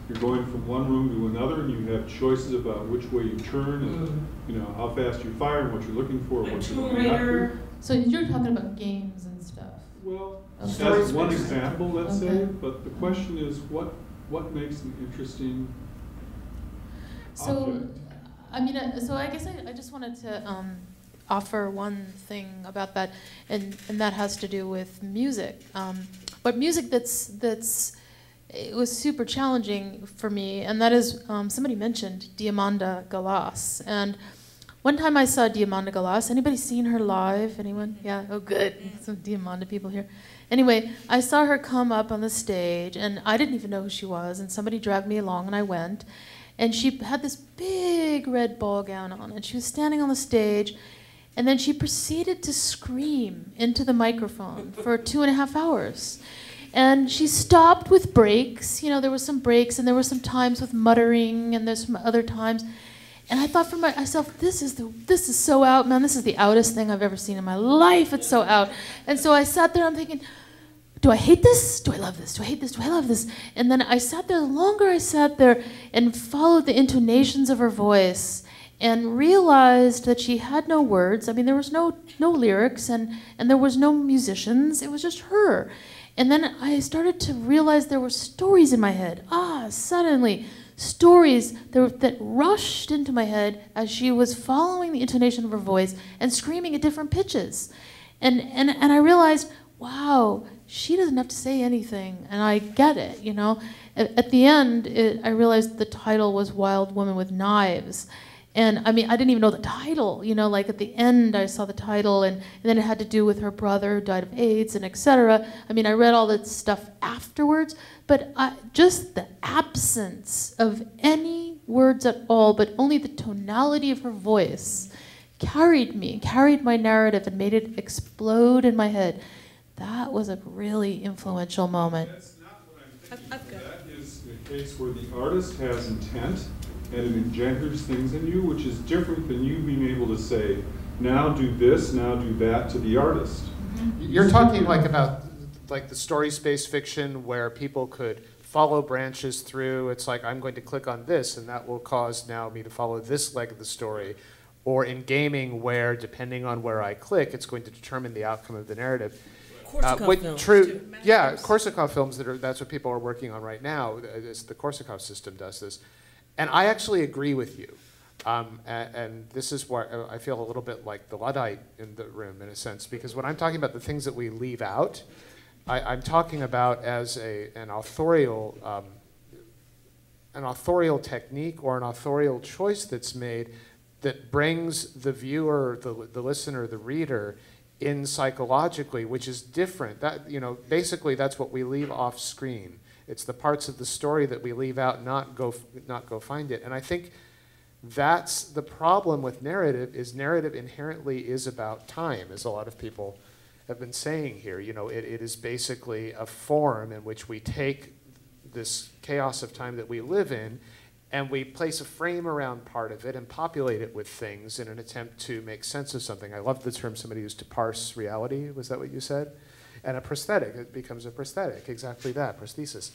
you're going from one room to another, and you have choices about which way you turn, and you know how fast you fire, and what you're looking for, what you're looking after. So you're talking about games and stuff. Well, Okay. that's one example, let's say. Okay. But the question is, what makes an interesting So, object? I mean, so I guess I just wanted to offer one thing about that, and that has to do with music. But music it was super challenging for me, and that is, somebody mentioned Diamanda Galas. And one time I saw Diamanda Galas. Anybody seen her live? Anyone? Yeah? Oh, good. Some Diamanda people here. Anyway, I saw her come up on the stage, and I didn't even know who she was, and somebody dragged me along, and I went. And she had this big red ball gown on, and she was standing on the stage, and then she proceeded to scream into the microphone for 2.5 hours. And she stopped with breaks. You know, there were some breaks, and there were some times with muttering, and there's some other times. And I thought for myself, this is so out, man. This is the outest thing I've ever seen in my life. It's so out. And so I sat there, I'm thinking, do I hate this? Do I love this? Do I hate this? Do I love this? And then I sat there, the longer I sat there and followed the intonations of her voice and realized that she had no words. I mean, there was no lyrics and there was no musicians. It was just her. And then I started to realize there were stories in my head. Suddenly, stories that rushed into my head as she was following the intonation of her voice and screaming at different pitches. And I realized, wow, she doesn't have to say anything, and I get it, you know. At the end, I realized the title was Wild Woman with Knives. And I mean, I didn't even know the title, you know, like at the end I saw the title, and then it had to do with her brother who died of AIDS and etc. I mean, I read all that stuff afterwards, but just the absence of any words at all, but only the tonality of her voice carried my narrative and made it explode in my head. That was a really influential moment. That's not what I'm thinking. That is a case where the artist has intent and it engenders things in you, which is different than you being able to say, now do this, now do that to the artist. You're talking like about like the story space fiction where people could follow branches through. It's like, I'm going to click on this and that will cause now me to follow this leg of the story. Or in gaming where, depending on where I click, it's going to determine the outcome of the narrative. Korsakov films, too. Yeah, Korsakov films, that's what people are working on right now. The Korsakov system does this. And I actually agree with you. And this is where I feel a little bit like the Luddite in the room, in a sense, because when I'm talking about the things that we leave out, I'm talking about as an authorial technique or an authorial choice that's made that brings the viewer, the listener, the reader in psychologically, which is different. That, you know, basically that's what we leave off screen. It's the parts of the story that we leave out, not go find it. And I think that's the problem with narrative, is narrative inherently is about time, as a lot of people have been saying here. You know, it is basically a form in which we take this chaos of time that we live in, and we place a frame around part of it and populate it with things in an attempt to make sense of something. I love the term somebody used, to parse reality. Was that what you said? And a prosthetic, it becomes a prosthetic, exactly that, prosthesis.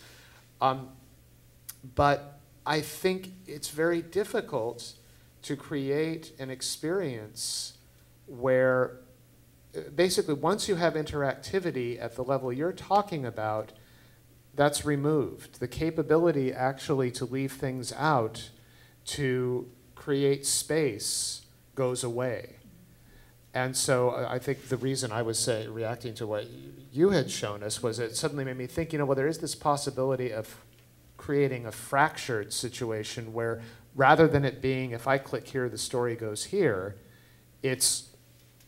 But I think it's very difficult to create an experience where basically once you have interactivity at the level you're talking about, that's removed. The capability actually to leave things out, to create space, goes away. And so I think the reason I was reacting to what you had shown us was it suddenly made me think, you know, well, there is this possibility of creating a fractured situation where rather than it being, if I click here, the story goes here, it's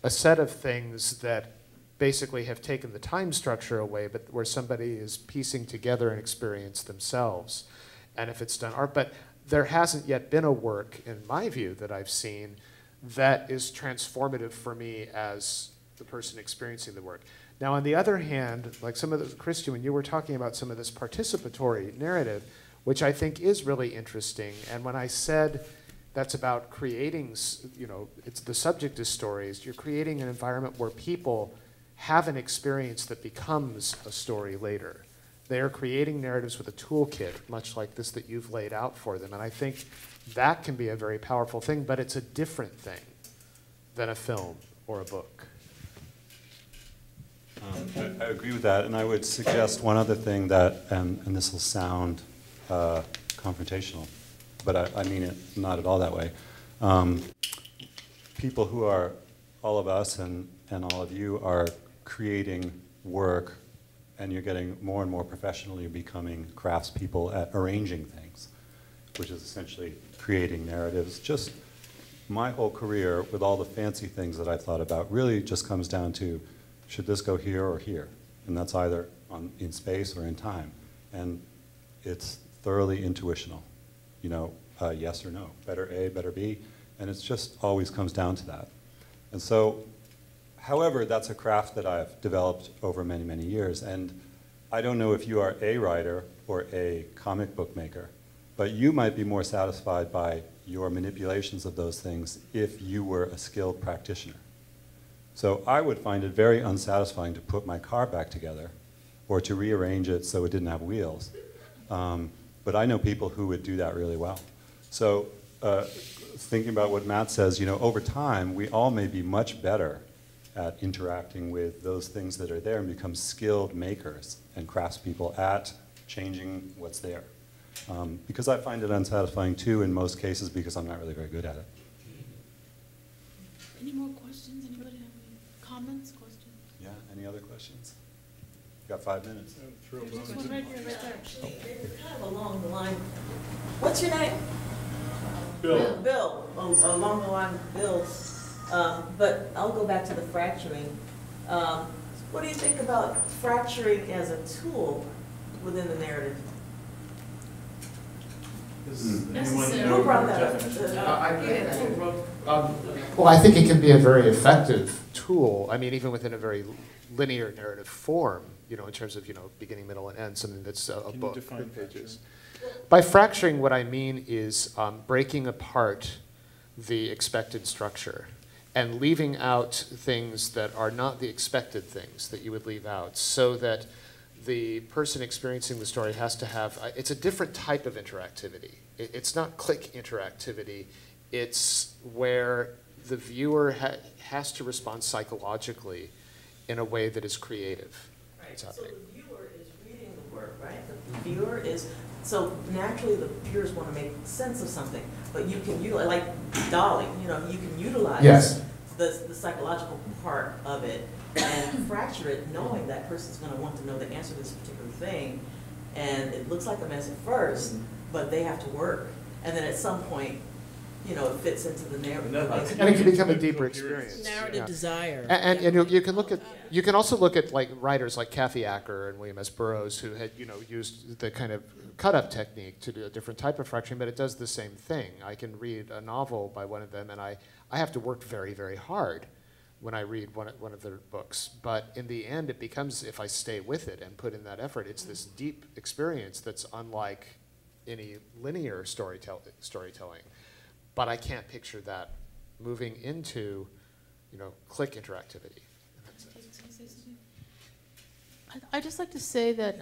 a set of things that basically have taken the time structure away, but where somebody is piecing together an experience themselves. And if it's done art, but there hasn't yet been a work, in my view, that I've seen that is transformative for me as the person experiencing the work. Now, on the other hand, like some of the, Christian, when you were talking about some of this participatory narrative, which I think is really interesting, and when I said that's about creating, you know, it's the subject is stories, you're creating an environment where people have an experience that becomes a story later. They are creating narratives with a toolkit, much like this that you've laid out for them. And I think that can be a very powerful thing, but it's a different thing than a film or a book. I agree with that, and I would suggest one other thing that, and this will sound confrontational, but I mean it not at all that way. People who are, all of us and all of you are creating work, and you're getting more and more professional. You're becoming craftspeople at arranging things, which is essentially creating narratives. Just my whole career, with all the fancy things that I thought about, really just comes down to, should this go here or here? And that's either in space or in time. And it's thoroughly intuitional. You know, yes or no, better A, better B, and it just always comes down to that. And so, however, that's a craft that I've developed over many, many years, and I don't know if you are a writer or a comic book maker, but you might be more satisfied by your manipulations of those things if you were a skilled practitioner. So I would find it very unsatisfying to put my car back together or to rearrange it so it didn't have wheels. But I know people who would do that really well. So thinking about what Matt says, you know, over time, we all may be much better at interacting with those things that are there and become skilled makers and craftspeople at changing what's there. Because I find it unsatisfying too in most cases because I'm not really very good at it. Any more questions? Anybody have any comments, questions? Yeah, any other questions? You got 5 minutes. There's just one right here, right there. Actually, they were kind of along the line. What's your name? Bill. Bill. Along the line of Bill. But I'll go back to the fracturing. What do you think about fracturing as a tool within the narrative? Who brought that up? Well, I think it can be a very effective tool. I mean, even within a very linear narrative form, you know, in terms of, you know, beginning, middle, and end, something that's a book, good pages. By fracturing, what I mean is breaking apart the expected structure and leaving out things that are not the expected things that you would leave out, so that the person experiencing the story has to have, it's a different type of interactivity. It's not click interactivity. It's where the viewer has to respond psychologically in a way that is creative. Right, so the viewer is reading the work, right? The viewer is, so naturally the viewers want to make sense of something, but you can utilize, like Dolly, you know, you can utilize the psychological part of it and fracture it, knowing that person's going to want to know the answer to this particular thing, and it looks like a mess at first, but they have to work, and then at some point, you know, it fits into the narrative. And it can become a deeper experience. Narrative desire. And you can look at, you can also look at like writers like Kathy Acker and William S. Burroughs, who had, you know, used the kind of cut-up technique to do a different type of fracturing, but it does the same thing. I can read a novel by one of them, and I have to work very, very hard when I read one of their books. But in the end, it becomes, if I stay with it and put in that effort, it's this deep experience that's unlike any linear storytelling. But I can't picture that moving into, click interactivity. I'd just like to say that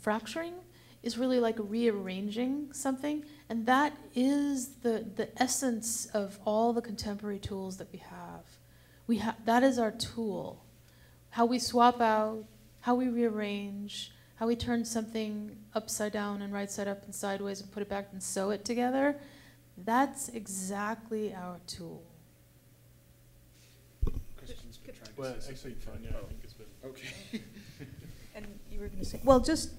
fracturing is really like rearranging something, and that is the essence of all the contemporary tools that we have. That is our tool. How we swap out, how we rearrange, how we turn something upside down and right side up and sideways and put it back and sew it together. That's exactly our tool. Well, actually, Tanya, I think it's been. Okay. And you were going to say, well, just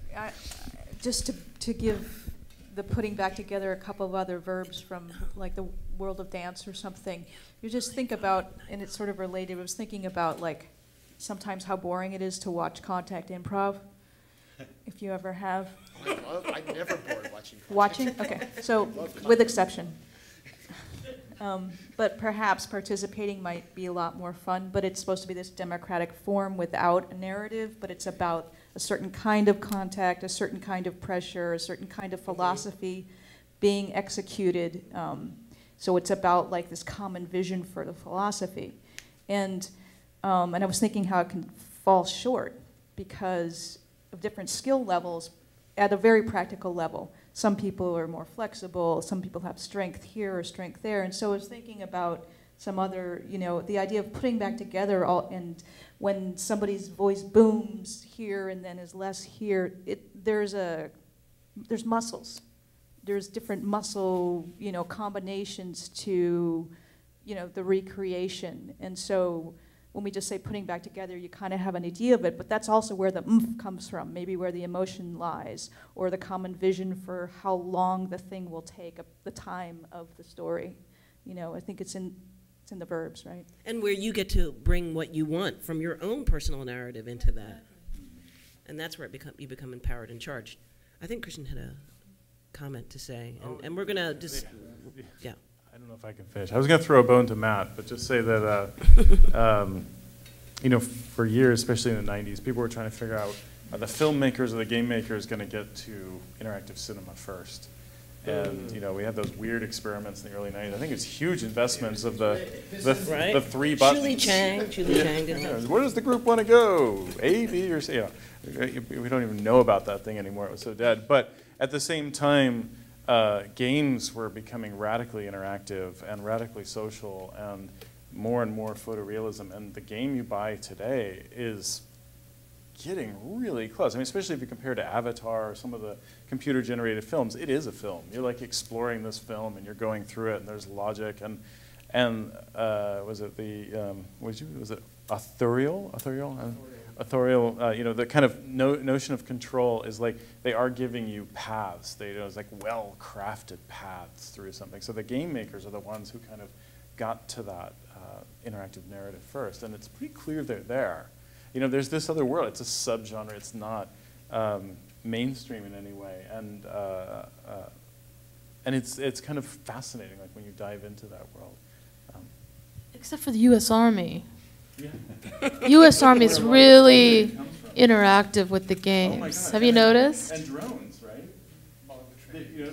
to give the putting back together a couple of other verbs from like the world of dance or something. You just think about, and it's sort of related, I was thinking about like sometimes how boring it is to watch contact improv, if you ever have. I'm never bored watching. Watching? Okay, so with exception. But perhaps participating might be a lot more fun, but it's supposed to be this democratic form without a narrative, but it's about a certain kind of contact, a certain kind of pressure, a certain kind of philosophy being executed. So it's about like this common vision for the philosophy. And I was thinking how it can fall short because of different skill levels at a very practical level. Some people are more flexible, some people have strength here or strength there. And so I was thinking about some other, the idea of putting back together all, and when somebody's voice booms here and then is less here, there's muscles. There's different muscle, combinations to, the recreation. And so when we just say putting back together, you kind of have an idea of it, but that's also where the oomph comes from, maybe where the emotion lies, or the common vision for how long the thing will take, the time of the story. I think it's in the verbs, right? And where you get to bring what you want from your own personal narrative into that. And that's where you become empowered and charged. I think Christian had a comment to say, and we're going to just, yeah. I don't know if I can finish. I was going to throw a bone to Matt, but just say that, for years, especially in the 90s, people were trying to figure out, are the filmmakers or the game makers going to get to interactive cinema first? And, we had those weird experiments in the early 90s. I think it's huge investments of the three buttons. Julie Chang did that. Where does the group want to go? A, B, or C? We don't even know about that thing anymore. It was so dead. But at the same time, games were becoming radically interactive and radically social and more photorealism. And the game you buy today is getting really close. I mean, especially if you compare to Avatar or some of the computer-generated films, it is a film. You're like exploring this film and you're going through it and there's logic and was it authorial? Authorial, the kind of notion of control is like they are giving you paths. It's like well-crafted paths through something. So the game makers are the ones who kind of got to that interactive narrative first, and it's pretty clear they're there. There's this other world. It's a subgenre. It's not mainstream in any way, and it's kind of fascinating. Like when you dive into that world. Except for the U.S. Army. U.S. Army is really interactive with the games. Have you noticed? And drones, right?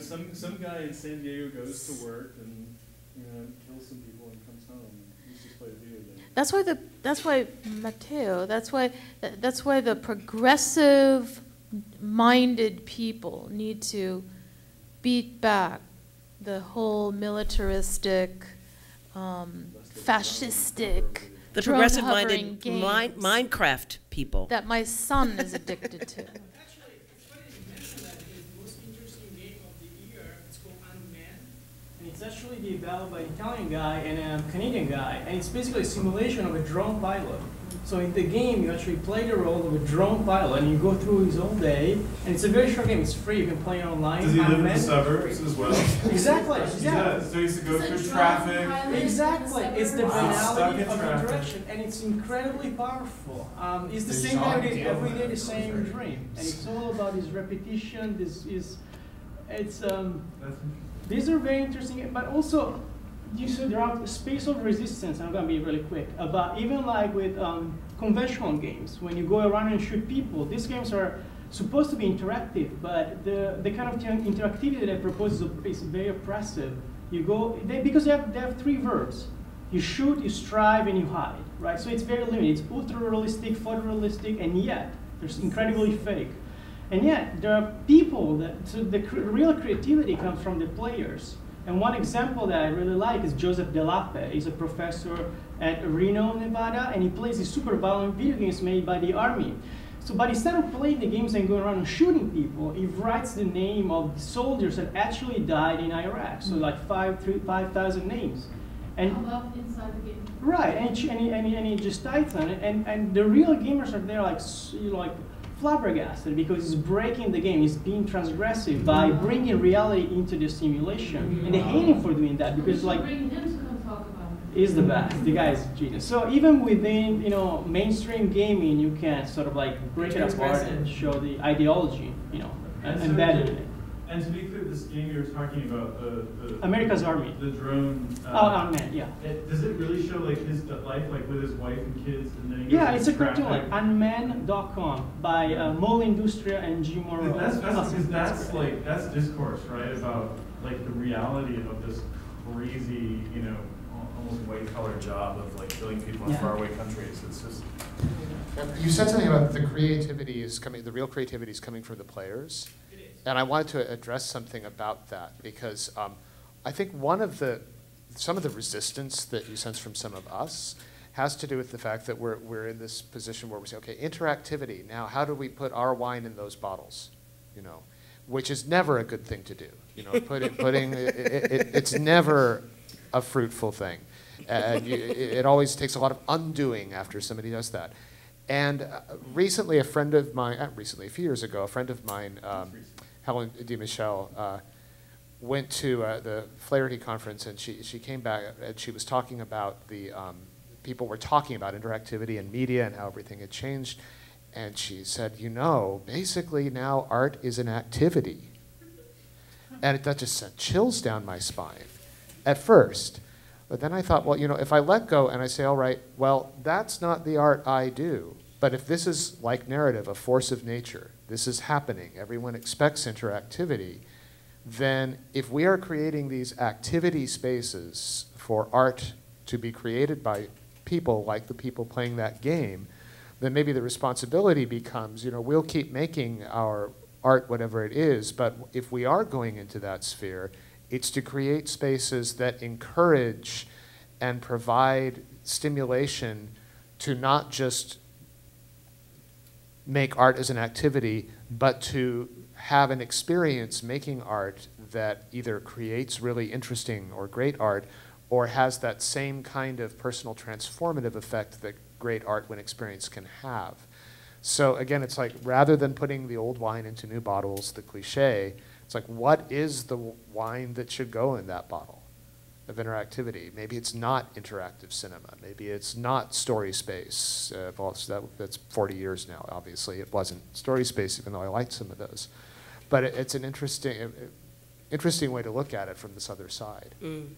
Some guy in San Diego goes to work and kills some people and comes home. He's just played a video game. That's why Matteo. That's why the progressive-minded people need to beat back the whole militaristic, fascistic. The progressive-minded Minecraft people. That my son is addicted to. Actually, it's funny you mentioned that because the most interesting game of the year, it's called Unmanned. And it's actually developed by an Italian guy and a Canadian guy. And it's basically a simulation of a drone pilot. So in the game, you actually play the role of a drone pilot, and you go through his whole day. And it's a very short game. It's free. You can play it online. Does he live in the suburbs as well? Exactly. Yeah. So he used to go through traffic. Exactly. It's the banality of interaction, and it's incredibly powerful. It's the same every day, the same dream, and it's all about this repetition. These are very interesting, but also so there are space of resistance. I'm gonna be really quick. But even like with conventional games, when you go around and shoot people, these games are supposed to be interactive, but the kind of interactivity they propose is very oppressive. You go because they have three verbs: you shoot, you strive, and you hide. Right? So it's very limited. It's ultra realistic, photorealistic, and yet there's incredibly fake. And yet there are people that the real creativity comes from the players. And one example that I really like is Joseph Delappe. He's a professor at Reno, Nevada, and he plays these super violent video games made by the army. So, but instead of playing the games and going around and shooting people, he writes the name of the soldiers that actually died in Iraq. So like 5,000 names. And how about inside the game? Right, and he just types on it, and the real gamers are there like flabbergasted because he's breaking the game, he's being transgressive by bringing reality into the simulation, and they hate him for doing that because like bring him to come talk about it. He's the best, the guy's genius. So even within mainstream gaming, you can sort of like break it apart and show the ideology, embedded in it. And to be clear, this game you're talking about, the America's Army. The drone. Unmanned, yeah. Does it really show like his life, like with his wife and kids, and then he goes Yeah, it's a cartoon traffic? like Unmanned.com by Mole Industria and G. Morrow. That's discourse, right? About like the reality of this crazy, almost white-collar job of like killing people in faraway countries. It's just. You said something about the real creativity is coming from the players. And I wanted to address something about that because I think some of the resistance that you sense from some of us has to do with the fact that we're in this position where we say, okay, interactivity. Now, how do we put our wine in those bottles? Which is never a good thing to do. It's never a fruitful thing. And it always takes a lot of undoing after somebody does that. And recently, a few years ago, a friend of mine, Helen DeMichel, went to the Flaherty conference, and she came back, and she was talking about people were talking about interactivity and media and how everything had changed. And she said, basically now art is an activity. And that just sent chills down my spine at first. But then I thought, well, if I let go and I say, all right, well, that's not the art I do. But if this is like narrative, a force of nature, this is happening, everyone expects interactivity, then if we are creating these activity spaces for art to be created by people like the people playing that game, then maybe the responsibility becomes, we'll keep making our art whatever it is, but if we are going into that sphere, it's to create spaces that encourage and provide stimulation to not just make art as an activity, but to have an experience making art that either creates really interesting or great art or has that same kind of personal transformative effect that great art when experienced can have. So again, it's like rather than putting the old wine into new bottles, the cliche, it's like what is the wine that should go in that bottle of interactivity? Maybe it's not interactive cinema. Maybe it's not story space. That's 40 years now, obviously. It wasn't story space, even though I liked some of those. But it's an interesting way to look at it from this other side. Mm.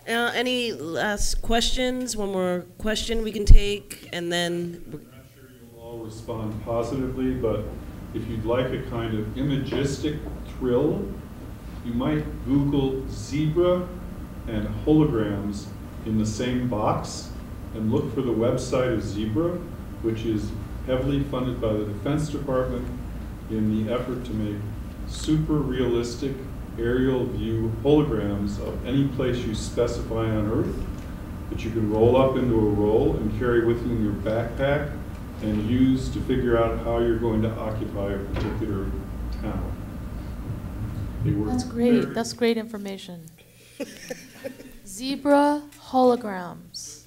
Any last questions? One more question we can take, and then... I'm not sure you'll all respond positively, but if you'd like a kind of imagistic thrill, you might Google zebra and holograms in the same box and look for the website of Zebra, which is heavily funded by the Defense Department in the effort to make super realistic aerial view holograms of any place you specify on Earth that you can roll up into a roll and carry with you in your backpack and use to figure out how you're going to occupy a particular town. That's great. That's great information. Zebra holograms.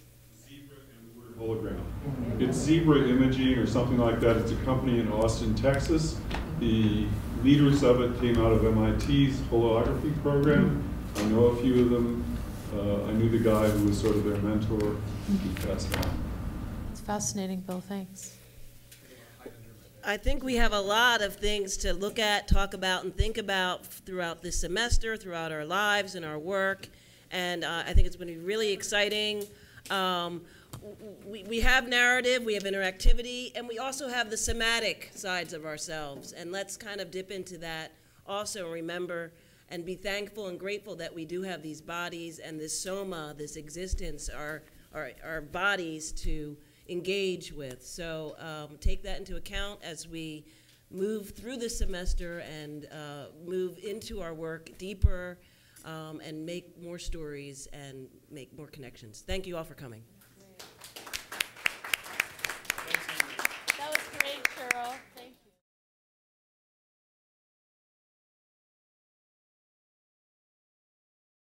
Zebra and the word hologram. It's Zebra Imaging or something like that. It's a company in Austin, Texas. The leaders of it came out of MIT's holography program. I know a few of them. I knew the guy who was sort of their mentor. He passed on. It's fascinating, Bill. Thanks. I think we have a lot of things to look at, talk about, and think about throughout this semester, throughout our lives and our work, and I think it's going to be really exciting. We have narrative, we have interactivity, and we also have the somatic sides of ourselves, and let's kind of dip into that also and remember and be thankful and grateful that we do have these bodies and this soma, this existence, our bodies to engage with. So take that into account as we move through the semester and move into our work deeper and make more stories and make more connections. Thank you all for coming.